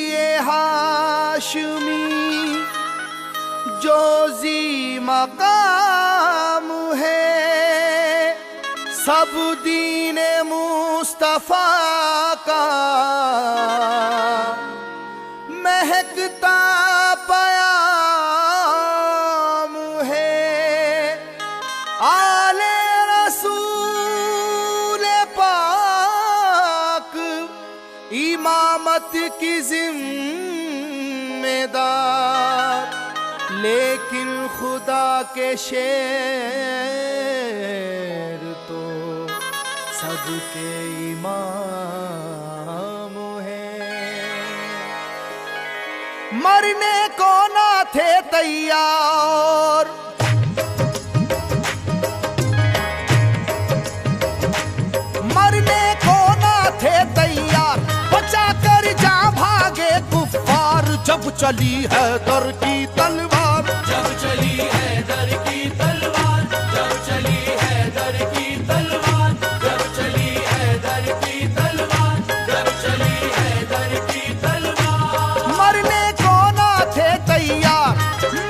ये हाशमी जो जी मकाम है, सब दीन मुस्तफा का महकता पयाम है। आले रसूल पाक इमामत की जिम्मेदार, लेकिन खुदा के शेर तो सबके इमाम हैं। मरने को ना थे तैयार, मरने को ना थे तैयार, बचा कर जा भागे कुफ्फार। जब चली है दर की तलवार, जब चली है दर की तलवार, जब चली है दर की तलवार, जब चली है दर की तलवार, जब चली है दर की तलवार। मरने को ना थे तैयार,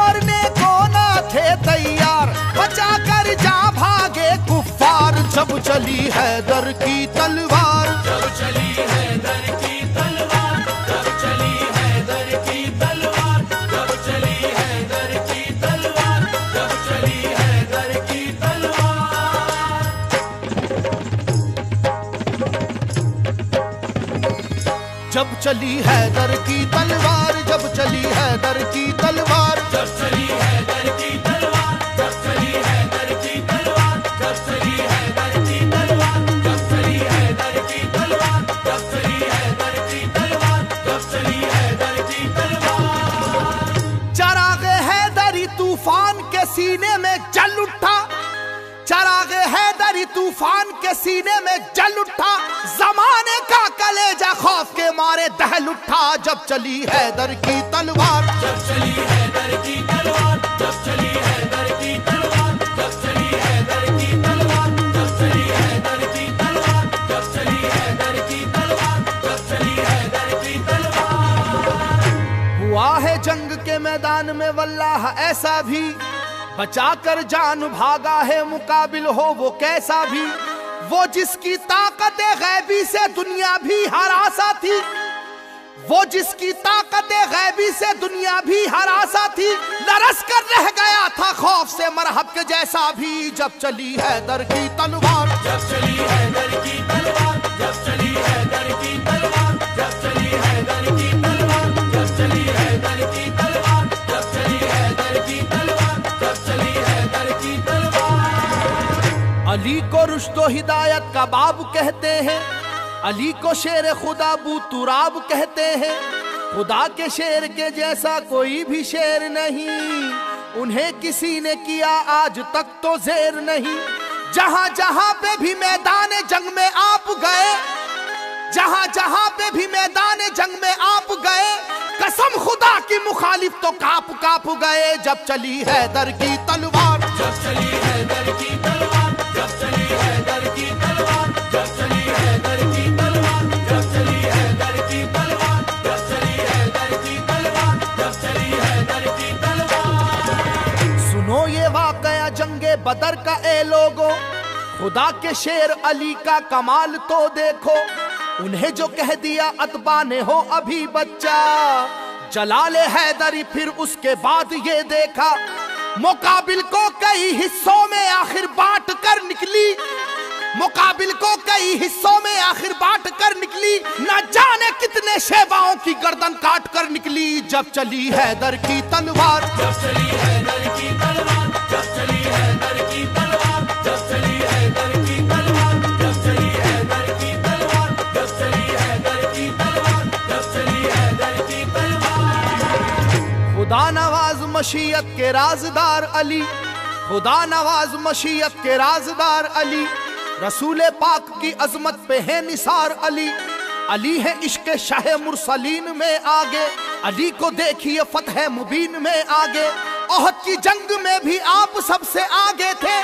मरने को ना थे तैयार, बचा कर जा भागे कुफ्फार। जब चली है दर की तलवार, जब चली है दर की तलवार, जब चली है दर की तलवार, जब चली है दर की तलवार, जब चली है दर की तलवार। जब चली है दर की तलवार, जब चली है दर की तलवार। जब चली है दर की तलवार, जब चली है दर की तलवार, जब चली है दर की तलवार, जब चली है दर की तलवार, जब चली है दर की तलवार, जब चली है दर की तलवार। चराग हैदरी तूफान के सीने में जल उठा, चराग हैदरी तूफान के सीने में जल उठा। जमाने का कलेजा खौफ के मारे दहल उठा। जब चली हैदर की तलवार, जब चली है दर की तलवार, जब चली है दर की तलवार, जब चली है दर की तलवार, जब चली है दर की तलवार, जब चली है दर की तलवार, जब चली है दर की तलवार। हुआ है जंग के मैदान में वल्लाह ऐसा भी, बचा कर जान भागा है मुकाबिल हो वो कैसा भी। वो जिसकी ताकत गैबी से दुनिया भी हरासा थी, वो जिसकी ताकत गैबी से दुनिया भी हरासा थी। लरस कर रह गया था खौफ से मरहब के जैसा भी। जब चली हैदर की तलवार, जब चली है दर की तलवार, जब चली है दर की तलवार, जब चली है दर की तलवार, जब चली है दर की तलवार, जब चली है दर की तलवार, जब चली है दर की तलवार। अली को रुश्तो हिदायत का बाब कहते हैं, अली को शेर खुदा बू तुराब कहते हैं। खुदा के शेर के जैसा कोई भी शेर नहीं, उन्हें किसी ने किया आज तक तो जेर नहीं। जहां जहां पे भी मैदान जंग में आप गए, जहां जहां पे भी मैदान जंग में आप गए, कसम खुदा की मुखालिफ तो काप काप गए। जब चली हैदर की तलवार, जब चली है दर की तलवार, जब चली है दर की तलवार, जब चली है दर की तलवार, जब चली है दर की तलवार, जब चली है दर की तलवार, जब चली है दर की तलवार। सुनो ये वाकया जंगे बदर का ए लोगो, खुदा के शेर अली का कमाल तो देखो। उन्हें जो कह दिया अतबा ने हो अभी बच्चा, जलाले हैदरी फिर उसके बाद ये देखा। मुकाबिल को कई हिस्सों में आखिर बांट कर निकली, मुकाबिल को कई हिस्सों में आखिर बांट कर निकली। न जाने कितने शेवाओं की गर्दन काट कर निकली। जब चली हैदर की तलवार, जब चली है दर की तलवार, जब चली है दर की तलवार, जब चली है दर की तलवार, जब चली है दर की तलवार, जब चली है दर की तलवार, जब चली है दर की तलवार। खुदा नवाज मशीयत के राजदार अली, खुदा नवाज मशीयत के राजदार अली। रसूल पाक की अजमत पे है निसार अली। अली है इश्क शाह मुरसलीन में आगे, अली को देखिए फतह मुबीन में आगे। ओहद की जंग में भी आप सबसे आगे थे,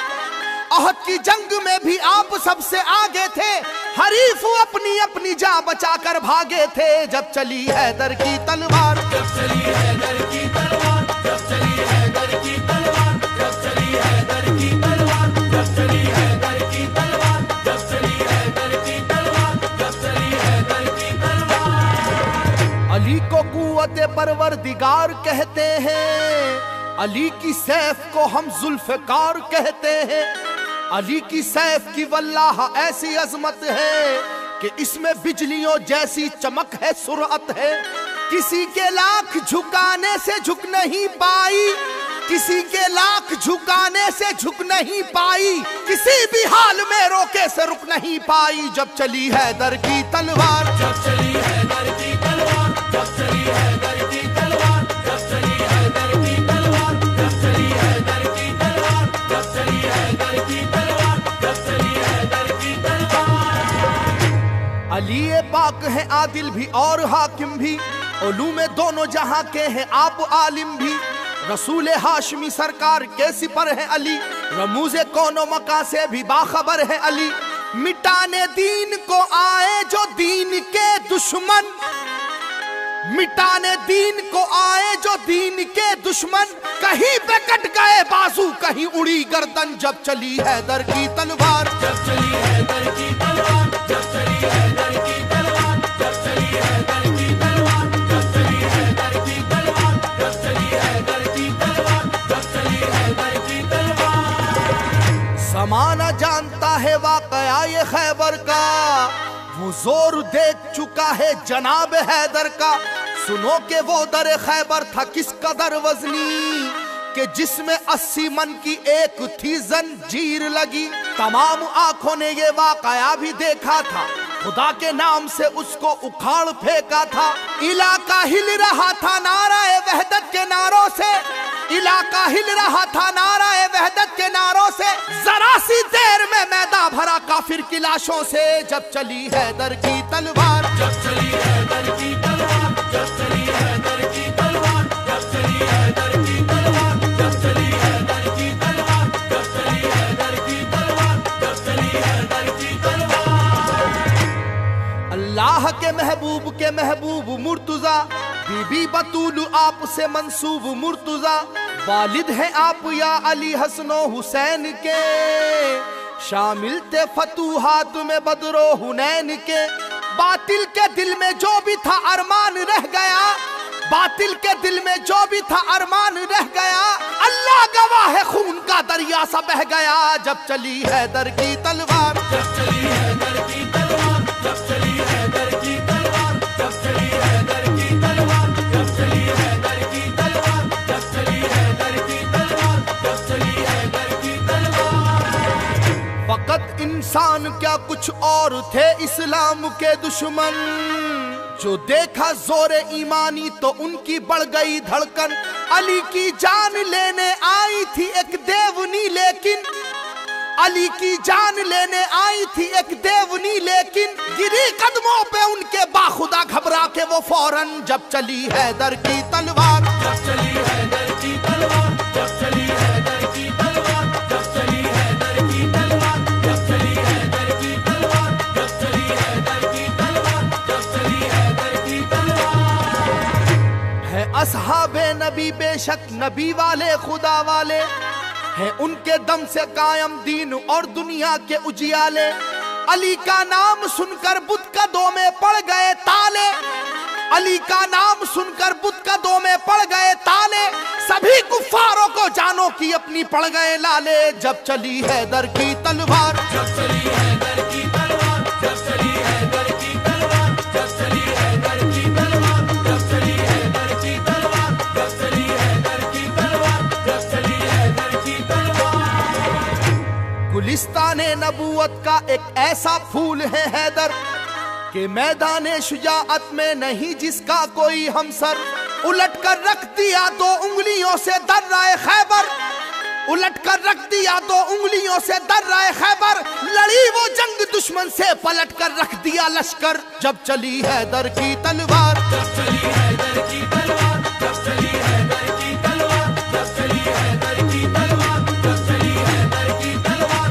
ओहद की जंग में भी आप सबसे आगे थे, हरीफ अपनी अपनी जान बचाकर भागे थे। जब चली हैदर की तलवार, जब चली हैदर की तलवार, जब चली हैदर की तलवार, जब चली हैदर की तलवार, जब चली हैदर की तलवार, जब चली हैदर की तलवार, जब चली हैदर की तलवार। अली को कुव्वते परवरदिगार कहते हैं, अली की सैफ को हम जुल्फकार कहते हैं। अली की सैफ की वल्लाह ऐसी अजमत है कि इसमें बिजलियों जैसी चमक है, सुरअत है। किसी के लाख झुकाने से झुक नहीं पाई, किसी के लाख झुकाने से झुक नहीं पाई, किसी भी हाल में रोके से रुक नहीं पाई। जब चली हैदर की तलवार, जब चली हैदर की तलवार, जब चली हैदर की तलवार, जब चली हैदर की तलवार, जब चली हैदर की तलवार, जब चली हैदर की तलवार, जब चली हैदर की तलवार। अली पाक है आदिल भी और हाकिम भी, उलूम दोनों जहां के हैं आप आलिम भी। रसूल हाशमी सरकार के सिपर है अली, रमूज़े कौनो मका से भी बाखबर है अली। मिटाने दीन को आए जो दीन के दुश्मन, मिटाने दीन को आए जो दीन के दुश्मन, कहीं पे कट गए बाजू कहीं उड़ी गर्दन। जब चली हैदर की तलवार, जब चली हैदर की तलवार, जब चली हैदर की तलवार, जब चली हैदर की तलवार, जब चली हैदर की तलवार, जब चली हैदर की तलवार, जब चली हैदर की तलवार। समाना जानता है वाकया ये खैबर का, वो जोर देख चुका है जनाब हैदर का। सुनो के वो दर खैबर था किस कदर वजनी, कि जिसमें 80 मन की एक थी जंजीर लगी। तमाम आंखों ने ये वाकया भी देखा था, खुदा के नाम से उसको उखाड़ फेंका था। इलाका हिल रहा था नाराए वहदत के नारों से, इलाका हिल रहा था नाराए वहदत के नारों से। जरा सी देर में मैदान भरा काफिर की लाशों से। जब चली हैदर की तलवार, जब चली हैदर की तलवार, जब चली हैदर की तलवार, जब चली हैदर की तलवार, जब चली हैदर की तलवार, जब चली हैदर की तलवार, जब चली हैदर की तलवार। अल्लाह के महबूब मुर्तुजा, बीबी बतूल आप से मंसूब मुर्तुजा। वालिद हैं आप या अली हसनो हुसैन के, शामिल थे फतूहात में बदरो हुनैन के। बातिल के दिल में जो भी था अरमान रह गया, बातिल के दिल में जो भी था अरमान रह गया। अल्लाह गवाह है खून का दरिया सा बह गया। जब चली हैदर की तलवार, जब चली हैदर की तलवार, जब चली हैदर की तलवार, जब चली हैदर की तलवार, जब चली हैदर की तलवार, जब चली हैदर की तलवार, जब चली हैदर की तलवार। फकत इंसान क्या कुछ और थे इस्लाम के दुश्मन, जो देखा जोरे ईमानी तो उनकी बढ़ गई धड़कन। अली की जान लेने आई थी एक देवनी लेकिन, अली की जान लेने आई थी एक देवनी लेकिन, गिरी कदमों पे उनके बाखुदा घबरा के वो फौरन। जब चली हैदर की तलवार, जब चली हैदर की तलवार, जब चली हैदर की तलवार, जब चली हैदर की तलवार, जब चली हैदर की तलवार, जब चली हैदर की तलवार, जब चली हैदर की तलवार। है असहाबे नबी बेशक नबी वाले खुदा वाले, है उनके दम से कायम दीन और दुनिया के उजियाले। अली का नाम सुनकर बुत कदों में पड़ गए ताले, अली का नाम सुनकर बुत कदों में पड़ गए ताले। सभी कुफ्फारों को जानो की अपनी पड़ गए लाले। जब चली हैदर की तलवार, जब चली हैदर की तलवार, जब चली हैदर की तलवार, जब चली हैदर की तलवार, जब चली हैदर की तलवार, जब चली हैदर की तलवार, जब चली हैदर की तलवार। गुलिस्ताने नबूवत का एक ऐसा फूल है हैदर, कि मैदाने शुजाअत में नहीं जिसका कोई हमसर। उलट कर रख दिया दो उंगलियों से दर्राए खैबर, उलट कर रख दिया दो उंगलियों से दर्राए खैबर। लड़ी वो जंग दुश्मन से पलट कर रख दिया लश्कर। जब चली हैदर की तलवार, जब चली हैदर की तलवार, जब चली हैदर की तलवार, जब चली हैदर की तलवार, जब चली हैदर की तलवार,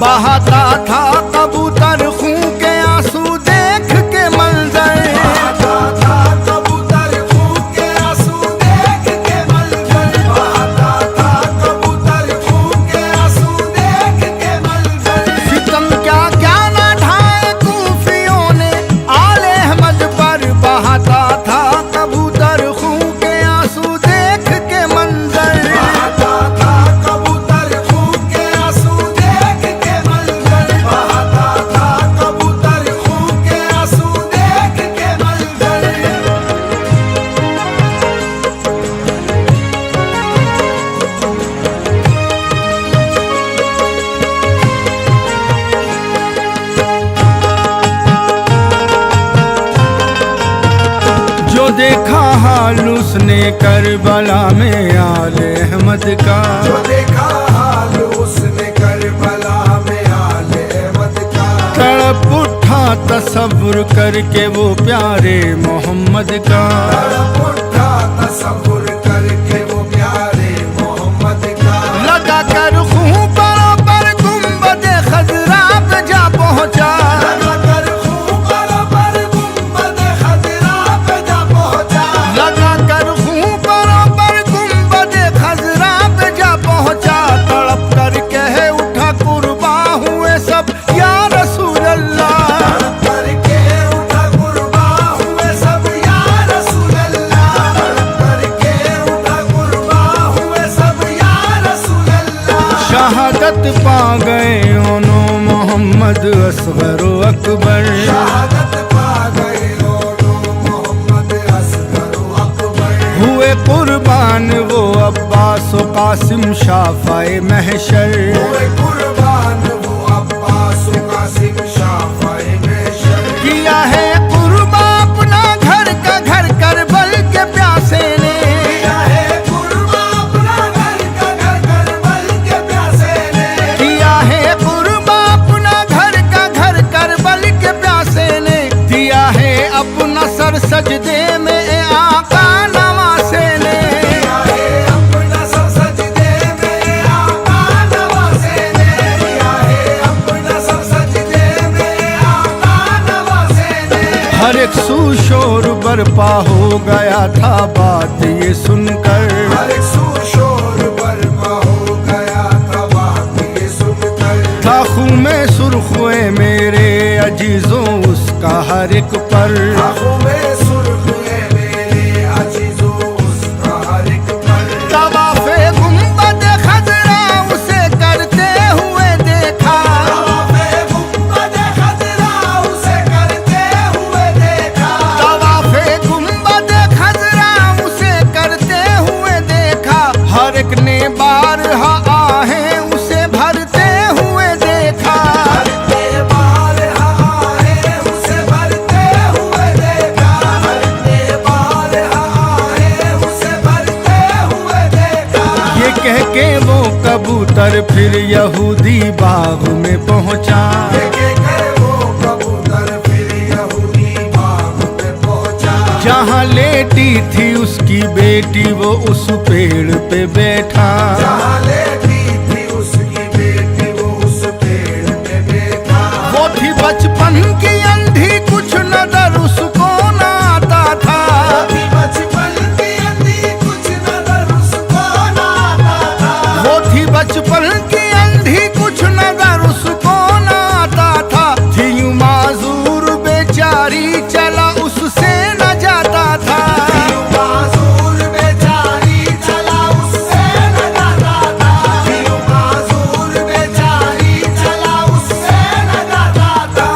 बहाता था कबूतर खून के आंसू देख के मंजर, बहाता था कबूतर खून के आंसू देख के मंजर, बहाता था कबूतर खून के आंसू देख के मंजर। सितम क्या क्या ना ढाए कूफियों ने आले अहमद पर, बहाता था कबूतर खून के आंसू देख के मंजर, बहाता था कबूतर खून के आंसू देख के मंजर, बहाता था कबूतर खून के आंसू देख के मंजर। जो देखा हाल उसने करबला में आले अहमद का, जो देखा हाल उसने करबला में आले अहमद का, तड़प उठा तसव्वुर करके वो प्यारे मोहम्मद का, तड़प उठा तसव्वुर करके वो प्यारे मोहम्मद का। लगा कर खून बराबर गुंबद खजरा पे जा पहुंचा, लगा कर खून बराबर गुंबद खजरा पे जा पहुंचा, लगा कर खून बराबर गुंबद खजरा पे जा पहुंचा, तड़प कर कहे उठा कुर्बा हुए सब या रसूल अल्लाह, तड़प करके उठा कुर्बा हुए सब या रसूल अल्लाह, तड़प करके उठा कुर्बा हुए सब या रसूल अल्लाह। शहादत पा गए ओनो मोहम्मद असगर व अकबर, शहादत पा गए दोनों मोहम्मद असगर व अकबर, हुए कुर्बान वो अब्बास व कासिम शाफाए महशर, हुए कुर्बान वो अब्बास व कासिम शाफाए महशर। किया है कुर्बा अपना घर का घर करबल के प्यासे ने, किया है कुर्बा अपना घर का घर करबल के प्यासे ने, किया है कुर्बा अपना घर का घर करबल के प्यासे ने, दिया है अपना सर सजदे में आका नवासे ने, किया है अपना सर सजदे में आका नवासे ने, किया है अपना सर सजदे में आका नवासे ने। हर एक सू शोर बरपा हो गया था बात ये सुनकर, हर एक शोर बरपा हो गया था बात ये सुनकर, था खून में सुर्ख हुए मेरे अजीजों उसका हर एक पर, आंखों में सुर्ख हुए मेरे अजीजों उसका हर एक पल। तवाफे गुंबद खजरा उसे करते हुए देखा, तवाफ़े गुंबद खजरा उसे करते हुए देखा, तवाफे गुंबद खजरा उसे करते हुए देखा, हर एक ने बारहा आहें उसे भरते हुए देखा, हरते बार आहे उसे भरते हुए देखा, हरते बार आहे उसे भरते हुए देखा। ये कह के वो कबूतर फिर यहूदी बाग में पहुंचा, देखे कर वो कबूतर फिर यहूदी बाग में पहुंचा, जहाँ लेटी थी उसकी बेटी वो उस पेड़ पे बैठा, जहाँ लेटी थी उसकी बेटी वो उस पेड़ पे बैठा। वो थी बचपन की अंधी कुछ नजर उसको न आता था, अभी बचपन की अंधी कुछ नजर उसको न आता था, वो थी बचपन की अंधी कुछ नजर उसको न आता था, थी यूं माजूर बेचारी चला उससे न जाता था, माजूर बेचारी चला उससे न जाता था, माजूर बेचारी चला उससे न जाता था।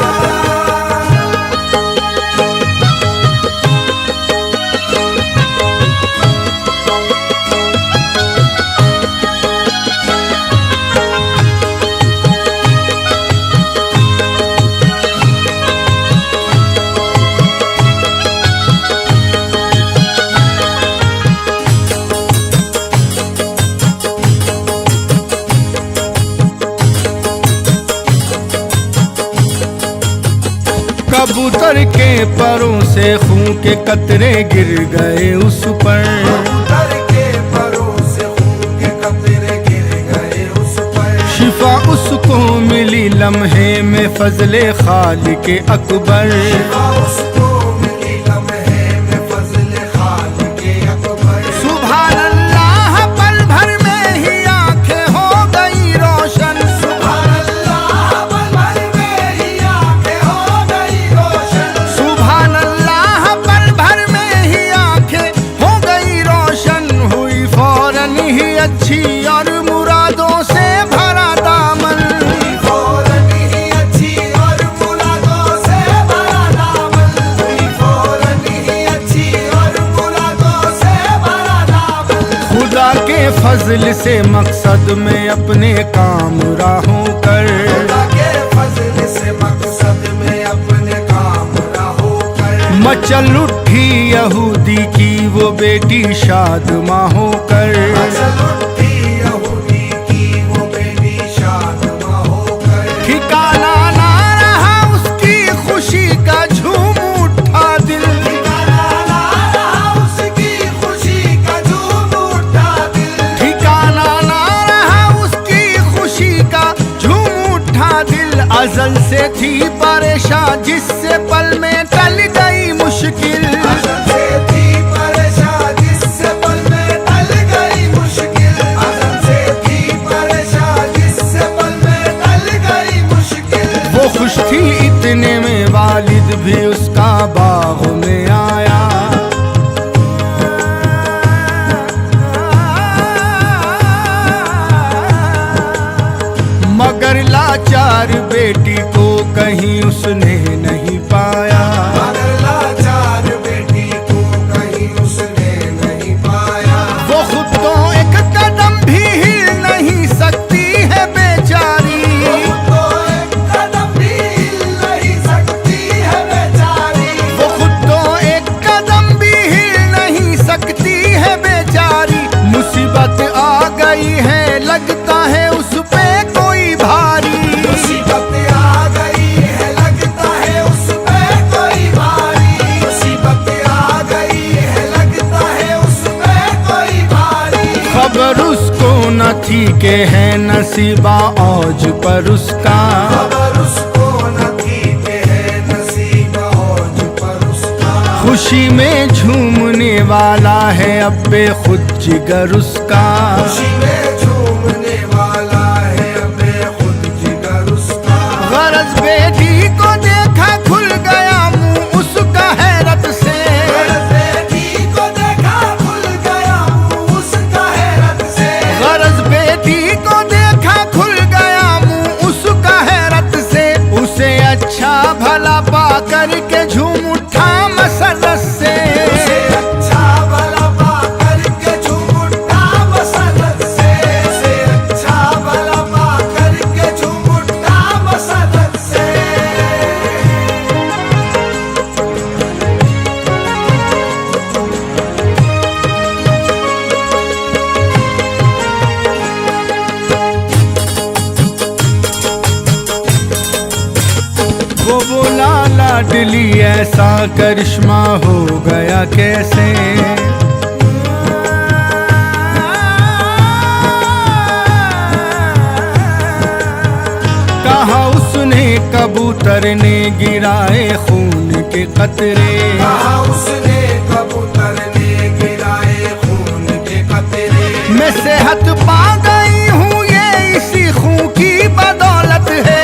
कबूतर के परों से खून के कतरे गिर गए उस पर, कबूतर के परों से खून के कतरे गिर गए उस पर, शिफा उसको मिली लम्हे में फजले खालिक अकबर। शिफा उसको मिली लम्हे में फजले खालिक अकबर। सुभान अल्लाह पल भर में ही आंखें हो गई रोशन। सुभान अल्लाह पल भर में ही आंखें हो गई रोशन। सुभान अल्लाह पल भर में ही आंखें हो गई रोशन। हुई फौरन ही अच्छी और मुरादों से भरा दामन। फौरन ही अच्छी और मुरादों से भरा दामन। हुई फौरन ही अच्छी और मुरादों से भरा दामन। खुदा के फजल से मकसद में अपने काम राहों कर। खुदा के फजल से मकसद में अपने काम राहों कर। मचल उठी यहूदी की वो बेटी शादमां होकर। मचल उठी यहूदी की वो बेटी शादमां होकर। ठिकाना ना रहा उसकी खुशी का झूम उठा दिल। ठिकाना ना रहा उसकी खुशी का झूम उठा दिल। ठिकाना ना रहा उसकी खुशी का झूम उठा दिल। अजल से थी परेशान जिससे पल में टल गई मुश्किल। अज़ल से थी परेशान जिससे पल में टल गई मुश्किल। अज़ल से थी परेशान जिससे पल में टल गई मुश्किल। वो खुश थी इतने में वालिद भी उसका बाग में आया। मगर लाचार बेटी को कहीं उसने नहीं पाया। मगर लाचार बेटी को कहीं उसने नहीं पाया। वो खुद तो एक कदम भी हिल नहीं सकती है बेचारी। तो एक कदम भी हिल नहीं सकती है बेचारी। वो खुद तो एक कदम भी हिल नहीं सकती है बेचारी। मुसीबत आ गई है लगता है उस पे कोई भारी। मुसीबत आ गई है लगता है उस पे कोई भारी। मुसीबत आ गई है लगता है उस पे कोई भारी। खबर उसको न थी के है नसीबा औज पर उसका। खबर उसको न थी कि है नसीब औज पर उसका। खुशी में झूमने वाला है अब बेखुद जिगर उसका। खुशी में झूमने वाला है अबे खुद जिगर उसका। गरज बेटी को देखा खुल गया मुंह उसका हैरत से। बेटी को देखा खुल गया मुंह उसका हैरत से। गरज बेटी को देखा खुल गया मुंह उसका हैरत से। उसे अच्छा भला पा करके झूम उठा मसरत से। उसे अच्छा भला पा करके झूम उठा मसरत से। उसे अच्छा भला पा करके झूम उठा मसरत से। वो बोला लाडली ऐसा करिश्मा हो गया कैसे। कहा उसने कबूतर ने गिराए खून के कतरे। कहा उसने कबूतर ने गिराए खून के कतरे। मैं सेहत पा गई हूँ ये इसी खून की बदौलत है।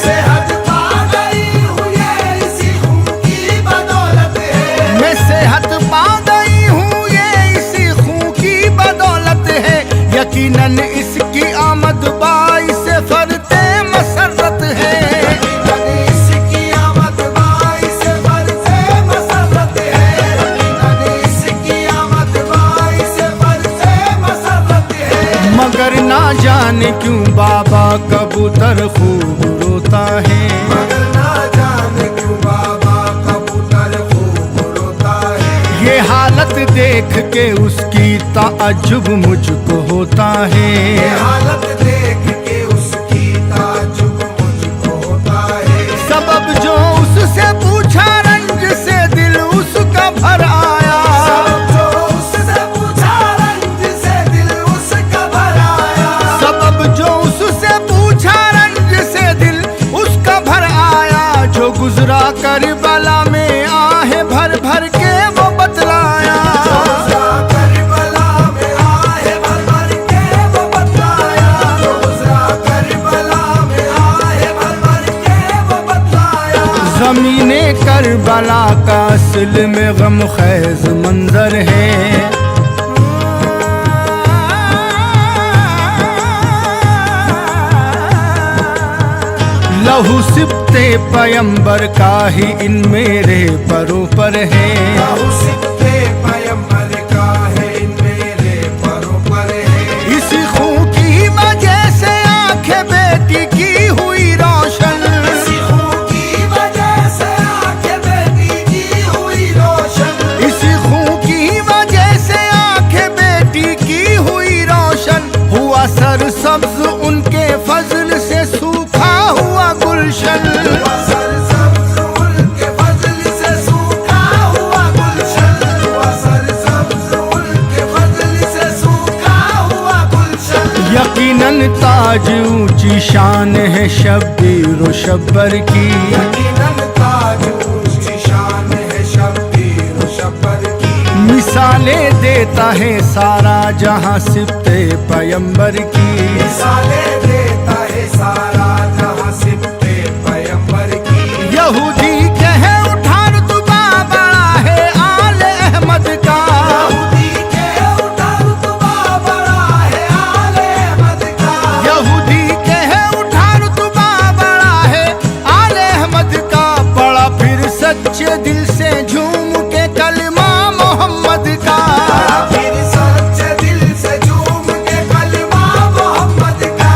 सेहत पा गई हूँ ये इसी खून की बदौलत है। मैं सेहत पा गई हूँ ये इसी खून की बदौलत है। यकीनन इसकी आमद बाइस फरते मसरत है। यकीनन इसकी आमद बाइस फरते मसरत है। यकीनन इसकी आमद बाइस फरते मसरत है। मगर ना जाने क्यों बाबा कबूतर खूब रोता है। मगर ना जाने क्यों बाबा कबूतर खूब रोता है। ये हालत देख के उसकी ताज्जुब मुझको होता ये है। हालत देख के उसकी ताज्जुब मुझको होता है। सबब जो उससे पूछा रंज से दिल उसका भर आया। सबब जो उससे पूछा रंज से दिल उसका भर आया। सबब जो उससे पूछा रंज से दिल करबला में आहे भर भर के वो बतलाया। करबला में आहे भर भर के वो बतलाया। करबला में आहे भर भर के वो बतलाया। ज़मीने करबला का असल में गम ख़ैज़ मंजर है। लहू सिबते पैगंबर का ही इन मेरे परों पर है। लहू सिबते पैगंबर का है इन मेरे परों पर है। इसी खून की वजह से आंखें बेटी की हुई रोशन। इसी खून की वजह से आंखें बेटी की हुई रोशन। इसी खून की वजह से आंखें बेटी की हुई रोशन। हुआ सर सब्ज उनके फजल से सूखा हुआ गुलशन। सरसब्ज़ उनके फजल से सूखा हुआ गुलशन। सरसब्ज़ उनके फजल से सूखा हुआ गुलशन। यकीनन ताज ऊंची शान है शब्बीर व शब्बर की। यकीनन ताज ऊंची शान है शब्बीर व शब्बर की। मिसालें देता है सारा जहां सिबते पैगंबर की। मिसालें देता है सारा जहां सिबते पैगंबर की। यहूदी कहे उठा रुतबा बड़ा है आले अहमद का। यहूदी के उठा रुतबा बड़ा है आले अहमद का। यहूदी कहे उठा रुतबा बड़ा है आले अहमद का। बड़ा फिर सच्चे दिल से झूम के कलमा मोहम्मद का। फिर सच्चे दिल से झूम के कलमा मोहम्मद का।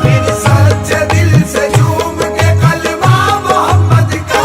फिर सच्चे दिल से झूम के कलमा मोहम्मद का।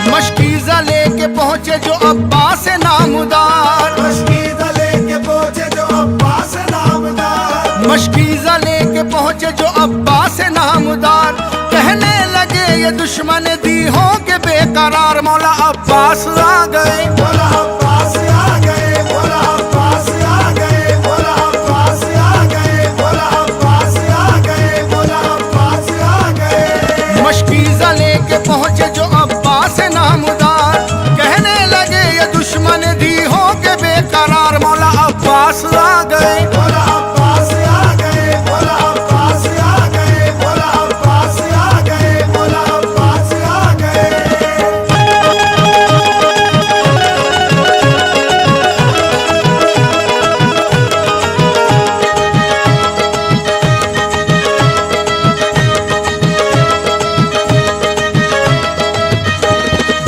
मशकीज़ा लेके पहुंचे जो अब्बास नामदार। मशकीज़ा लेके पहुंचे जो अब्बास नामदार। मशकीज़ा लेके पहुंचे जो अब्बास नामदार। कहने लगे ये दुश्मन दी हो के बेकरार। मौला अब्बास आ गए। बोला अब्बास आ गए। बोला अब्बास आ गए। बोला अब्बास आ गए। बोला अब्बास आ गए। बोला अब्बास आ गए। मशकीज़ा लेके पहुंचे जो अब्बास नामदार। कहने लगे ये दुश्मन दी हो के बेकरार। मौला अब्बास आ गए। बोला अब्बास आ गए। बोला अब्बास आ गए। बोला अब्बास आ गए। बोला अब्बास आ गए।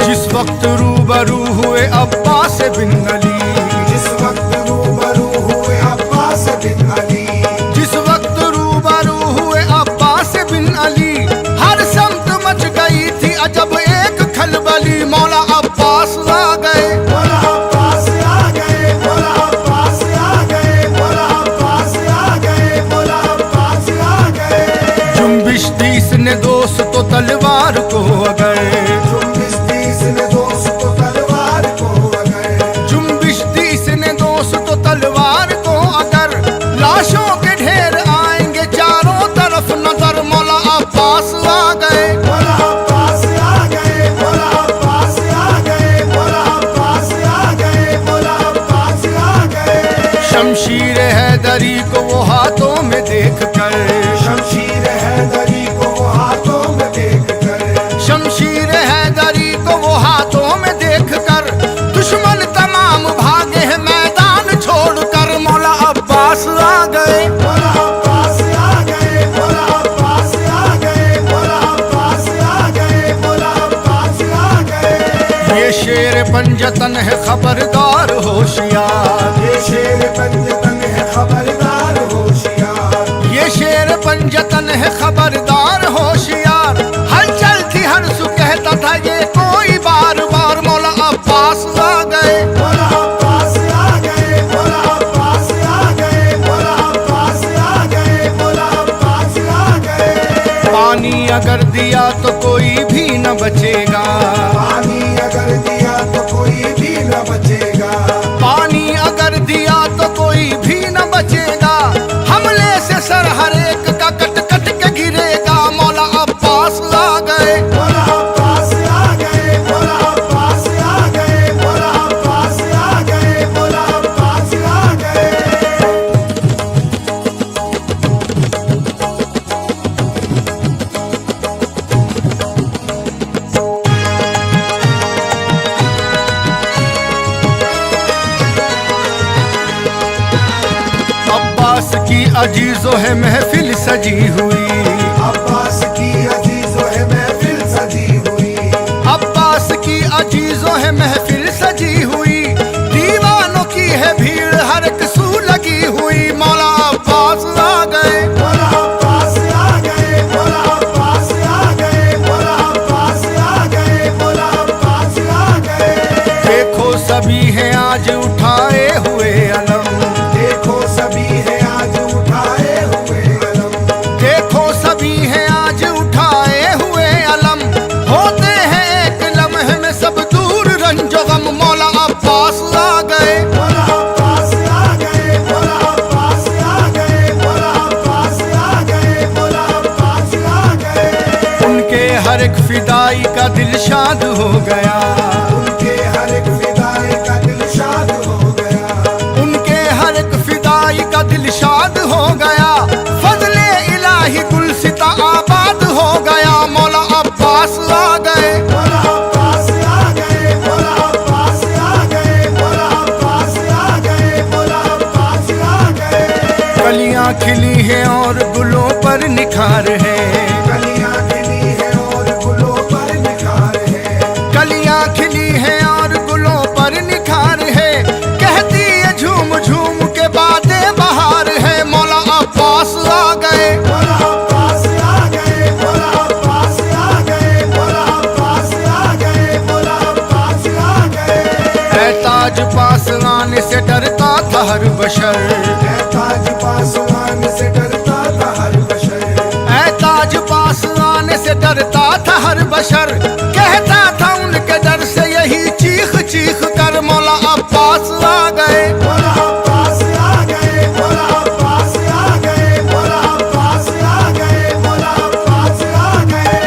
जिस वक्त रूबरू हुए अब्बास बिन अली। जिस वक्त रूबरू हुए अब्बास बिन अली। जिस वक्त रूबरू हुए अब्बास बिन अली। हर समत मच गई थी अजब एक खलबली। मौला अब्बास आ गए। बोला अब्बास आ गए। बोला अब्बास आ गए। बोला अब्बास आ गए। बोला अब्बास आ गए। जुम्बिश 30 ने दोस्त तो तलवार को अगर। जुम्बिश 30 ने दोस्त तो तलवार को अगर। जुम्बिश 30 ने दोस्त तो तलवार को अगर। लाशों के ढेर आएंगे चारों तरफ नजर। मौला अब्बास आ गए। बोला अब्बास आ गए। बोला अब्बास आ गए। बोला अब्बास आ गए। बोला अब्बास आ गए। शमशीर हैदरी को वो हाथों में देख कर। शमशीर हैदरी को वो हाथों में देख कर। शमशीर हैदरी को वो हाथों में देख कर। दुश्मन तमाम भागे हैं मैदान छोड़कर। मौला अब्बास आ गए। बोला अब्बास आ गए। बोला अब्बास आ गए। बोला अब्बास आ गए। बोला अब्बास आ गए। ये शेर पंजतन है खबरदार होशियार। ये शेर पंजतन है खबरदार होशियार। ये शेर पंजतन है खबरदार होशियार। हलचल थी हर सु कहता था ये कोई बार बार। मौला अब्बास आ गए। बोला अब्बास आ गए। बोला अगर दिया तो कोई भी न बचेगा, पानी अगर दिया तो कोई भी न बचेगा, पानी अगर दिया तो कोई भी न बचेगा, हमले से सर हर एक का कट कट के गिरेगा। मौला अब्बास आ गए, मौला अब्बास आ गए, मौला अब्बास आ गए, मौला अब्बास आ गए, मौला अब्बास आ गए। अब्बास की अजीजों है महफिल सजी हुई, अब्बास की अजीजों है महफिल सजी हुई, अब्बास की अजीजों है महफिल सजी हुई, दीवानों की है भीड़ हर एक सू लगी हुई। मौला अब्बास आ गए, मौला अब्बास आ गए, मौला अब्बास आ गए, मौला अब्बास आ गए, मौला अब्बास आ गए। देखो सभी हैं आज उठाए हुए अलम, देखो सभी है आज उठाए हुए अलम, देखो सभी हैं आज उठाए हुए अलम, होते हैं एक लम्हे में सब दूर रंजो गम। मौला अब्बास आ गए, मौला अब्बास आ गए, मौला अब्बास आ गए, मौला अब्बास आ गए, मौला अब्बास आ गए। उनके हर एक फिदाई का दिल शाद हो गया, उनके हर एक फिदाई का दिल शाद हो गया, उनके हर एक फिदाई का दिल शाद हो गया, फजले इलाही गुलसिता आबाद हो गया। मौला अब्बास आ गए, मौला अब्बास आ गए, मौला अब्बास आ गए, मौला अब्बास आ गए, मौला अब्बास आ गए। कलियां खिली हैं और गुलों पर निखार है, कलियां खिली है और गुलों पर निखार है, कलियां खिली हैं और गुलों पर निखार है, कहती है झूम झूम के बातें बहार है। मौला अब्बास आ गए, मौला अब्बास आ गए, मौला अब्बास आ गए, मौला अब्बास आ गए, मौला अब्बास आ गए। ऐ ताज पास आने से डरता था हर बशर, ऐ ताज पास आने से डरता था हर बशर, ऐ ताज पास आने से डरता था हर बशर, कहता था उनके डर से यही चीख चीख कर। मौला अब्बास आ गए, मौला अब्बास आ गए, मौला अब्बास आ गए, मौला अब्बास आ गए, मौला अब्बास आ गए।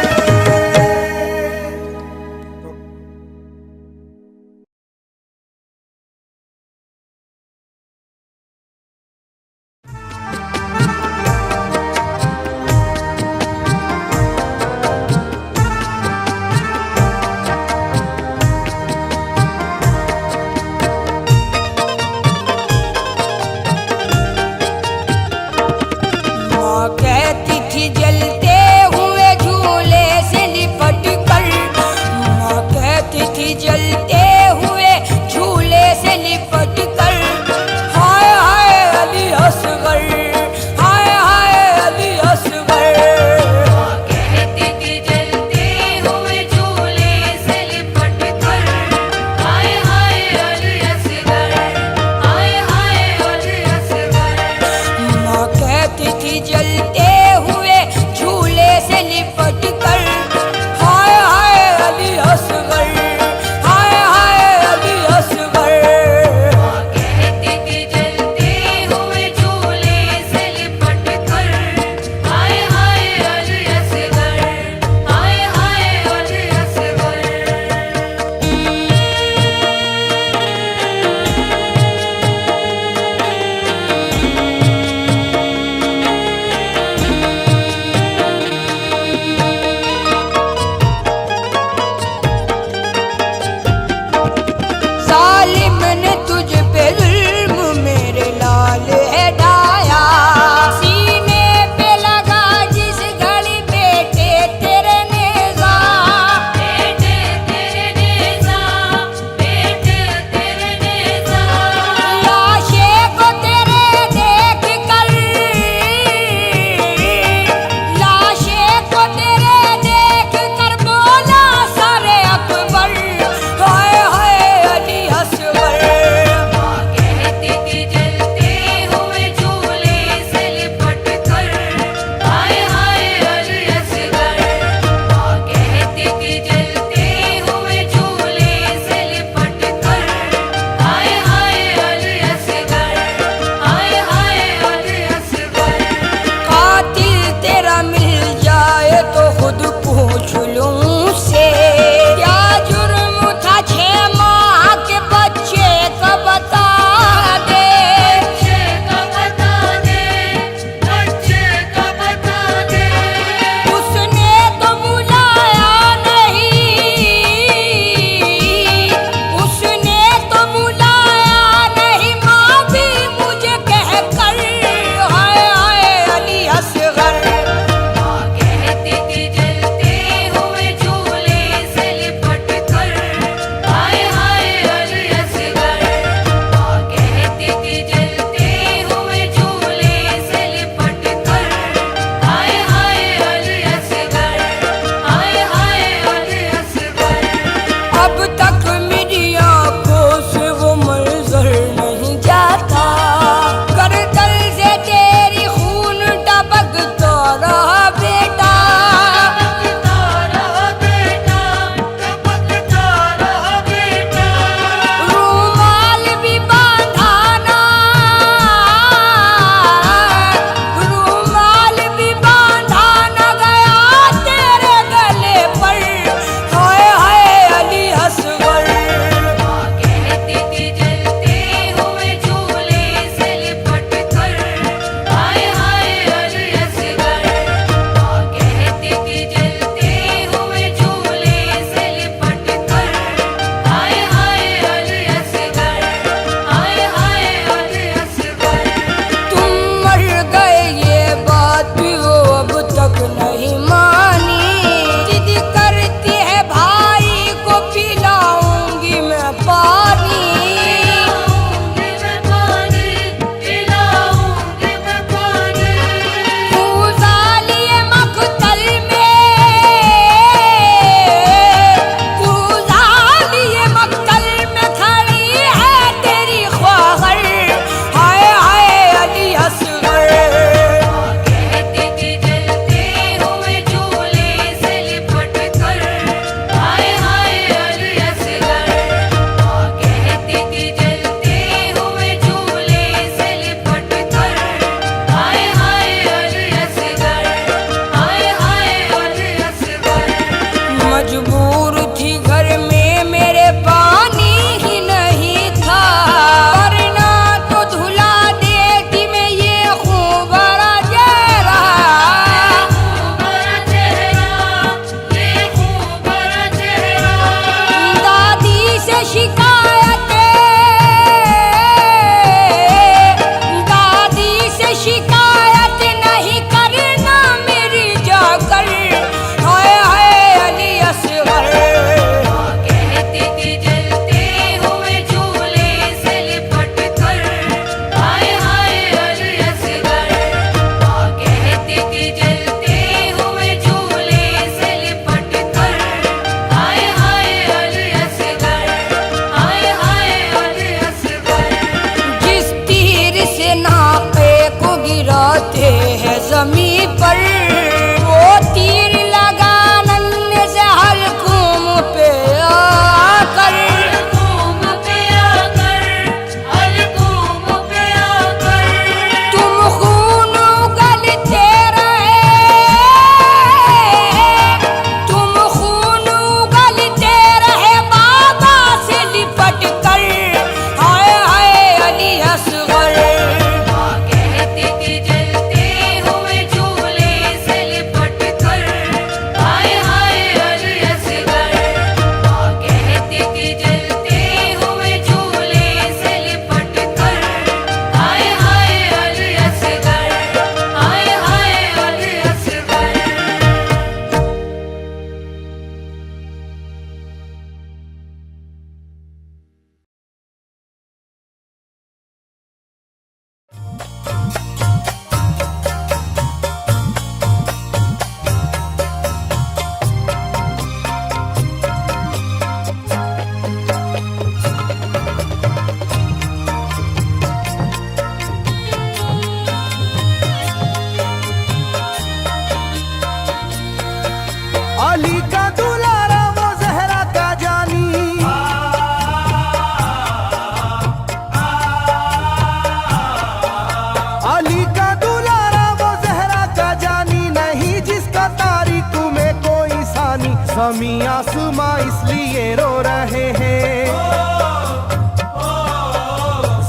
जमी आसमां इसलिए रो रहे हैं,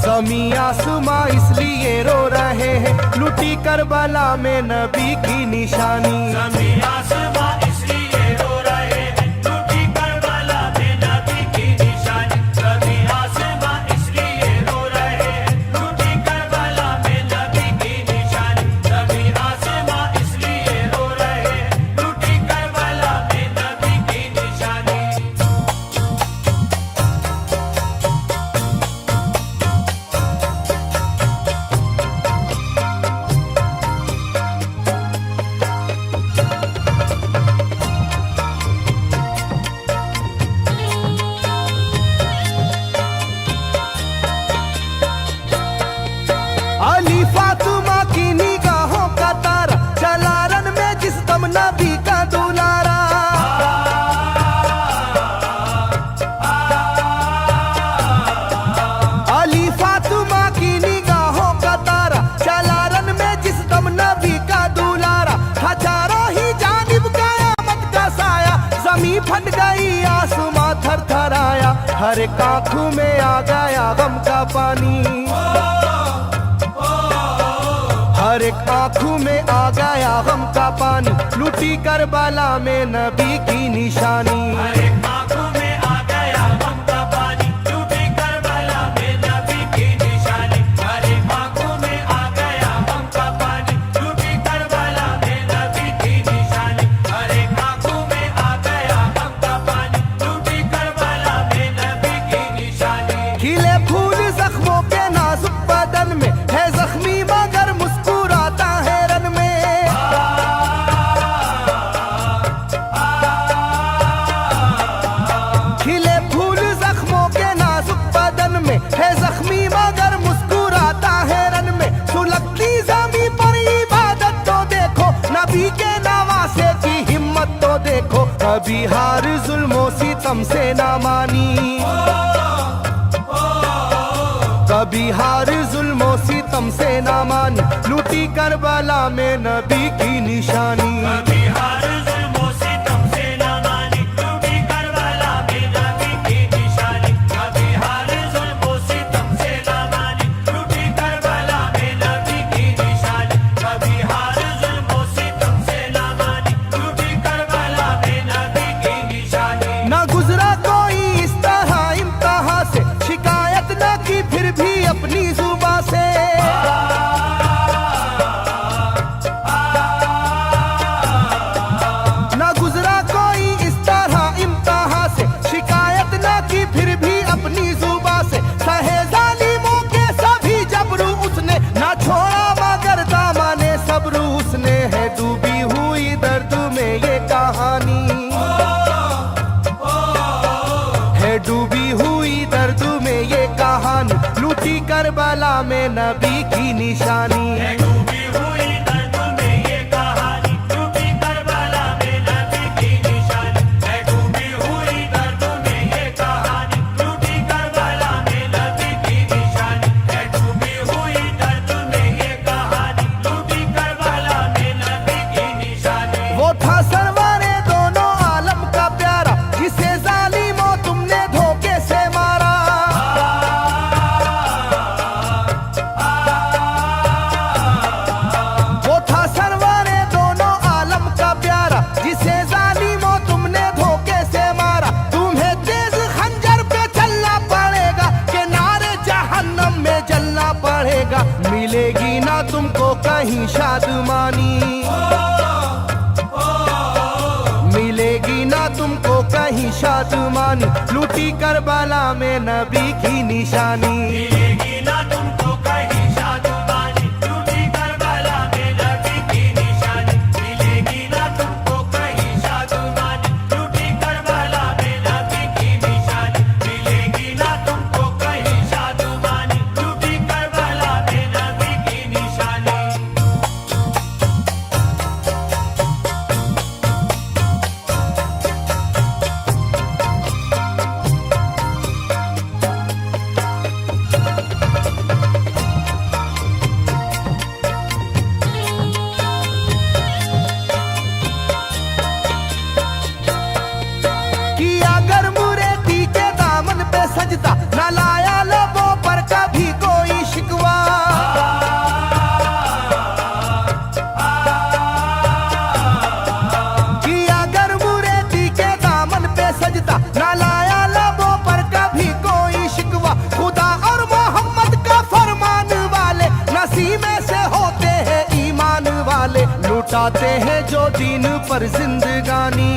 जमी आसमां इसलिए रो रहे हैं, लुटी करबला में नबी की निशानी। जमी आसमां इसलिए रो रहे हैं, लूटी करबला में नबी की निशानी। जमी आसमां इसलिए रो रहे हैं, लूटी करबला में नबी की निशानी। जमी आसमां इसलिए रो रहे हैं, लूटी करबला में नबी की निशानी। अली फातिमा की निगाहों का तारा, चला रन में जिस दम नबी का दुलारा। अली फातिमा की निगाहों का तारा, चला रन में जिस दम नबी का दुलारा। हजारों ही जानिब कयामत का साया, जमीन फट गई आसमां थर थर आया। हर एक आंखों में आ गया गम का पानी, हर एक आंखों में आ गया गम का पानी, लुटी करबला में नबी की निशानी। हरे आंखों में आ गया गम का पानी, लूटी करबला में नबी की निशानी। हरे आंखों में आ गया गम का पानी, लूटी करबला में नबी की निशानी। हरे आंखों में आ गया गम का पानी, लूटी करबला में नबी की निशानी। खिले फूल जख्मों के नाजुक बदन में है जख्मी मगर मुस्कुराता है रन में। खिले फूल जख्मों के नाजुक बदन में है जख्मी मगर मुस्कुराता है रन में। सुलगती जमी पर इबादत तो देखो, नबी के नवासे की हिम्मत तो देखो। कभी हार जुल्मों सितम से ना मानी, कभी हार जुल्मों सितम से ना मानी, लूटी करबला में नबी की निशानी। कभी हार जुल्मों सितम से न मानी, लूटी करबला में नबी की निशानी। कभी हार जुल्मों सितम से न मानी, लूटी करबला में नबी की निशानी। कभी हार जुल्मों सितम से न मानी, लूटी करबला में नबी की निशानी। ना गुजरा कोई इस तरह इम्तिहान से, शिकायत ना की फिर भी अपनी जुबां से। ना गुजरा कोई इस तरह इम्तिहान से, शिकायत ना की फिर भी अपनी जुबां से। सहे जालिमों के सभी जबरू उसने, ना छोड़ा मगर दामने सब्र उसने। है डूबी हुई दर्द में ये कहानी, है डूबी हुई दर्द में ये कहानी, लूटी करबला में नबी की निशानी। है डूबी हुई दर्द में ये कहानी, लूटी करबला में नबी की निशानी। है डूबी हुई दर्द में ये कहानी, लूटी करबला में नबी की निशानी। है डूबी हुई दर्द में ये कहानी, लूटी करबला में नबी की निशानी। वो था सरवारे दोनों आलम का प्यारा, जिसे जालिमों तुमने धोखे से मारा। वो था सरवारे दोनों आलम का प्यारा, जिसे जालिमों तुमने धोखे से मारा। तुम्हें तेज खंजर पे चलना पड़ेगा, के नारे जहन्नम में जलना पड़ेगा। मिलेगी ना तुमको कहीं शादमानी, मिलेगी ना तुमको कहीं शादमानी, लूटी करबला में नबी की निशानी। मिलेगी ना तुमको कहीं शादमानी, लूटी करबला में नबी की निशानी। मिलेगी ना तुमको कहीं शादमानी, लूटी करबला में नबी की निशानी। मिलेगी ना तुमको कहीं शादमानी, लूटी करबला में नबी की निशानी। लुटाते हैं जो दीन पर जिंदगानी,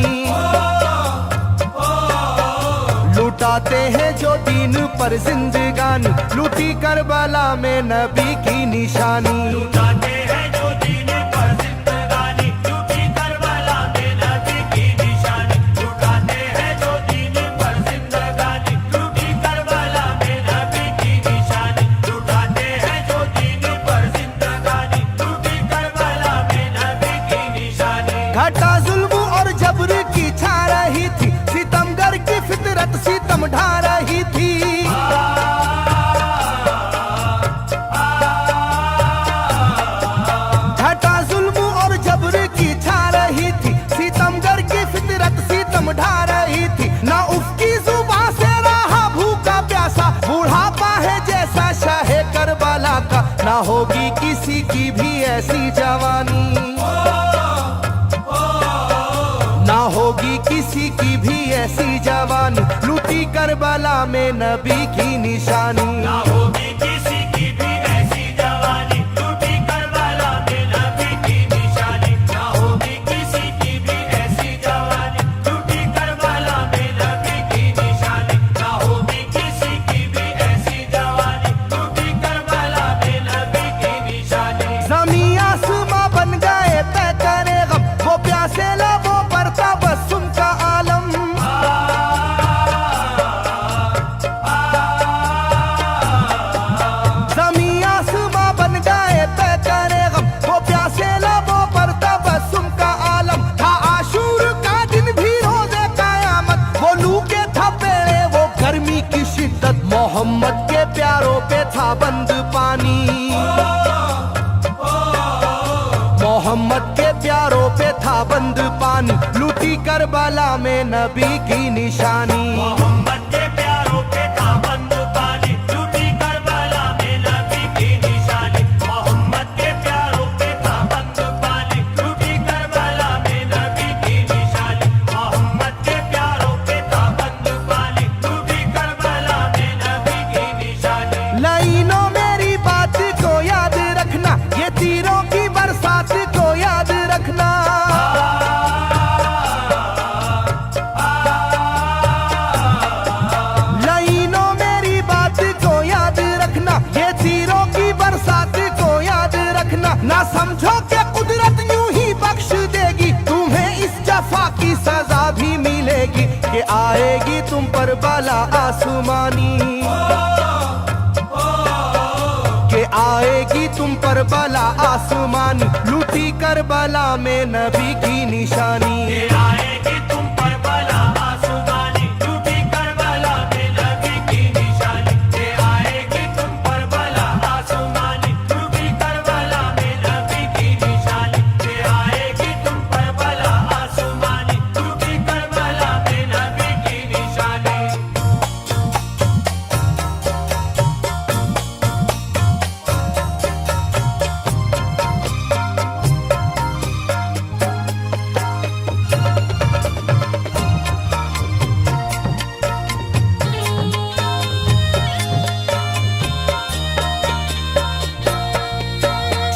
लुटाते हैं जो दीन पर जिंदगानी, लूटी करबला में नबी की निशानी। लुटाते हैं जो दीन पर जिंदगानी, लूटी करबला में नबी की निशानी। लुटाते हैं जो दीन पर जिंदगानी, लूटी करबला में नबी की निशानी। लुटाते हैं जो दीन पर जिंदगानी, लूटी करबला में नबी की निशानी। घटा जुल्म और जबर की छा रही थी, सितमगर की फितरत सितम ढा रही थी। घटा जुल्म और जबर की छा रही थी, सितमगर की फितरत सितम ढा रही थी। ना उसकी जुबान से रहा भूखा प्यासा, बुढ़ापा है जैसा शाहे करबला का, ना होगी किसी की भी ऐसी जवानी, ना होगी किसी की भी ऐसी जवानी, लूटी करबला में नबी की निशानी। ना होगी किसी की भी ऐसी जवानी, लूटी करबला में नबी की निशानी। ना होगी किसी की भी ऐसी जवानी, लूटी करबला में नबी की निशानी। ना होगी किसी की भी ऐसी जवानी, लूटी करबला में नबी की निशानी। ज़मीं आसमां बन गए तय करे गम, वो प्यासे लबों पर तबस्सुम का आलम। ज़मीं आसमां बन गए तय करे गम, वो प्यासे लबों पर तबस्सुम का आलम। था आशूर का दिन भी रोज़े क़यामत, वो लू के थपेड़े वो गर्मी की शिद्दत, मोहम्मद के प्यारों पे था बंद पानी, मोहम्मद के प्यारों पे था बंद पानी, लूटी करबला में नबी की निशानी। मोहम्मद के प्यारों पे था बंद पानी, लूटी करबला में नबी की निशानी। मोहम्मद के प्यारों पे था बंद पानी, लूटी करबला में नबी की निशानी। मोहम्मद के प्यारों पे था बंद पानी, लूटी करबला में नबी की निशानी। लाइनों मेरी बात को याद रखना, ये तीरों की बरसात को याद रखना। लाइनों मेरी बात को याद रखना, ये तीरों की बरसात को याद रखना। ना समझो कि कुदरत यूं ही बख्श देगी, तुम्हें इस जफा की सजा भी मिलेगी, कि आएगी तुम पर बला आसमानी, के आएगी तुम पर बला आसमानी, लूटी करबला में नबी की निशानी। ये आएगी तुम पर बला आसमानी, लूटी करबला में नबी की निशानी। ये आएगी तुम पर बला आसमानी, लूटी करबला में नबी की निशानी। ये आएगी तुम पर बला आसमानी, लूटी करबला में नबी की निशानी।